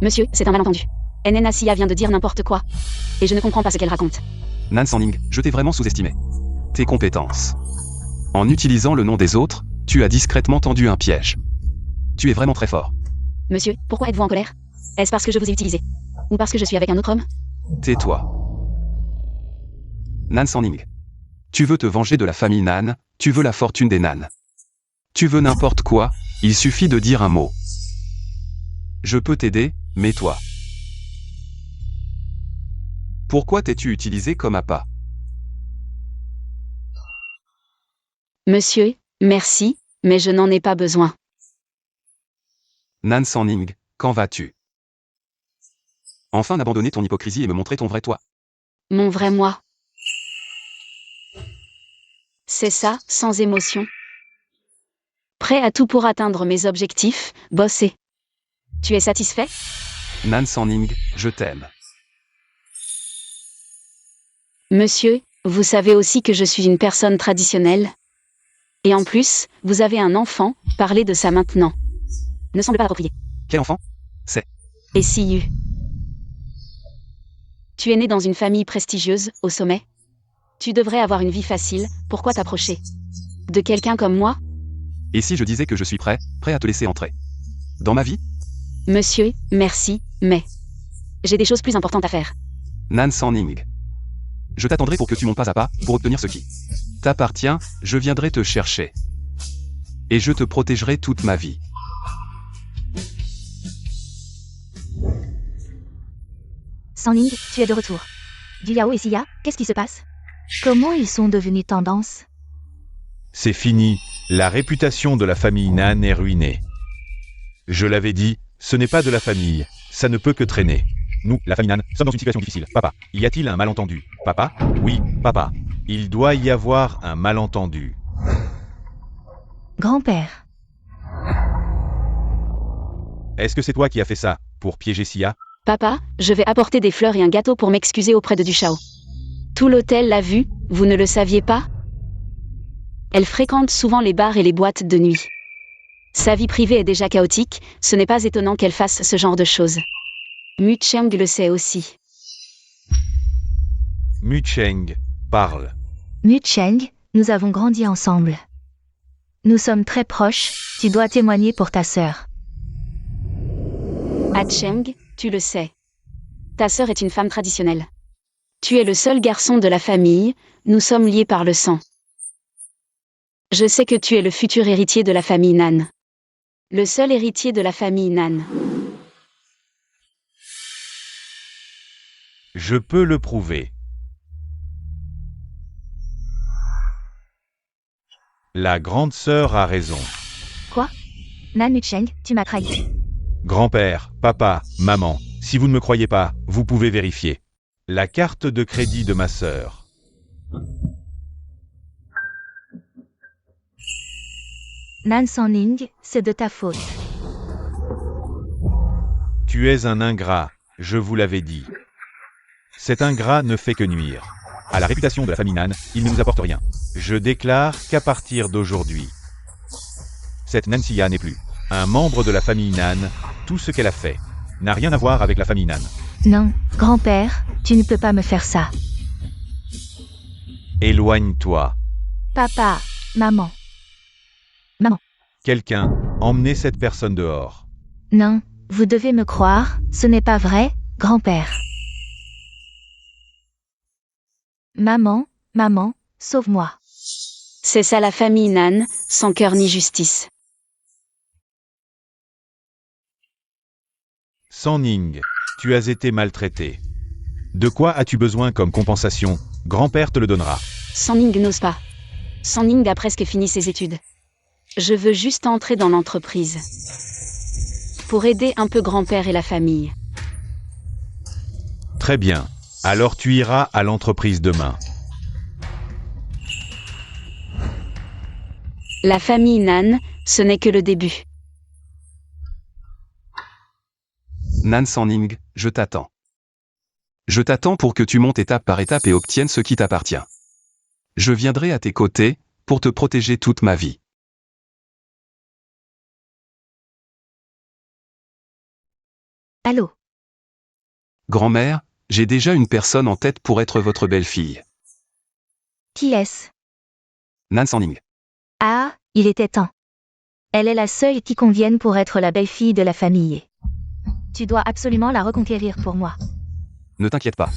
Monsieur, c'est un malentendu. Nna Sia vient de dire n'importe quoi. Et je ne comprends pas ce qu'elle raconte. Nan Sanning, je t'ai vraiment sous-estimé. Tes compétences. En utilisant le nom des autres, tu as discrètement tendu un piège. Tu es vraiment très fort. Monsieur, pourquoi êtes-vous en colère? Est-ce parce que je vous ai utilisé? Ou parce que je suis avec un autre homme? Tais-toi. Nan Sanning. Tu veux te venger de la famille Nan, tu veux la fortune des Nan. Tu veux n'importe quoi, il suffit de dire un mot. Je peux t'aider, mais toi. Pourquoi t'es-tu utilisé comme appât? Monsieur, merci, mais je n'en ai pas besoin. Nan Sanning, quand vas-tu? Enfin d'abandonner ton hypocrisie et me montrer ton vrai toi. Mon vrai moi. C'est ça, sans émotion. Prêt à tout pour atteindre mes objectifs, bosser. Tu es satisfait? Nan Sanning, je t'aime. Monsieur, vous savez aussi que je suis une personne traditionnelle. Et en plus, vous avez un enfant, parlez de ça maintenant. Ne semble pas approprié. Quel enfant? Et Siyu. Tu es né dans une famille prestigieuse, au sommet. Tu devrais avoir une vie facile, pourquoi t'approcher de quelqu'un comme moi? Et si je disais que je suis prêt à te laisser entrer dans ma vie? Monsieur, merci, mais j'ai des choses plus importantes à faire. Nan Sanning. Je t'attendrai pour que tu montes pas à pas, pour obtenir ce qui t'appartient, je viendrai te chercher. Et je te protégerai toute ma vie. Sanling, tu es de retour. Du Yao et Sia, qu'est-ce qui se passe? Comment ils sont devenus tendance? C'est fini. La réputation de la famille Nan est ruinée. Je l'avais dit, ce n'est pas de la famille. Ça ne peut que traîner. Nous, la famille Nan, sommes dans une situation difficile. Papa, y a-t-il un malentendu? Papa? Oui, papa. Il doit y avoir un malentendu. Grand-père. Est-ce que c'est toi qui as fait ça, pour piéger Sia? Papa, je vais apporter des fleurs et un gâteau pour m'excuser auprès de Duchao. Tout l'hôtel l'a vu, vous ne le saviez pas? Elle fréquente souvent les bars et les boîtes de nuit. Sa vie privée est déjà chaotique, ce n'est pas étonnant qu'elle fasse ce genre de choses. Mu Cheng le sait aussi. Mu Cheng, parle. Mu Cheng, nous avons grandi ensemble. Nous sommes très proches, tu dois témoigner pour ta sœur. Ah Cheng, tu le sais. Ta sœur est une femme traditionnelle. Tu es le seul garçon de la famille, nous sommes liés par le sang. Je sais que tu es le futur héritier de la famille Nan. Le seul héritier de la famille Nan. Je peux le prouver. La grande sœur a raison. Quoi? Nan Mucheng, tu m'as trahi. Grand-père, papa, maman, si vous ne me croyez pas, vous pouvez vérifier. La carte de crédit de ma sœur. Nan Sanning, c'est de ta faute. Tu es un ingrat, je vous l'avais dit. Cet ingrat ne fait que nuire. À la réputation de la famille Nan, il ne nous apporte rien. Je déclare qu'à partir d'aujourd'hui, cette Nancy n'est plus un membre de la famille Nan. Tout ce qu'elle a fait n'a rien à voir avec la famille Nan. Non, grand-père, tu ne peux pas me faire ça. Éloigne-toi. Papa, maman. Quelqu'un, emmenez cette personne dehors. Non, vous devez me croire, ce n'est pas vrai, grand-père. Maman, sauve-moi. C'est ça la famille Nan, sans cœur ni justice. Sanning, tu as été maltraité. De quoi as-tu besoin comme compensation? Grand-père te le donnera. Sanning n'ose pas. Sanning a presque fini ses études. Je veux juste entrer dans l'entreprise. Pour aider un peu grand-père et la famille. Très bien. Alors tu iras à l'entreprise demain. La famille Nan, ce n'est que le début. Nan Sanning, je t'attends. Je t'attends pour que tu montes étape par étape et obtiennes ce qui t'appartient. Je viendrai à tes côtés, pour te protéger toute ma vie. Allô? Grand-mère, j'ai déjà une personne en tête pour être votre belle-fille. Qui est-ce? Nan Sanning. Ah, il était temps. Elle est la seule qui convienne pour être la belle-fille de la famille. Tu dois absolument la reconquérir pour moi. Ne t'inquiète pas.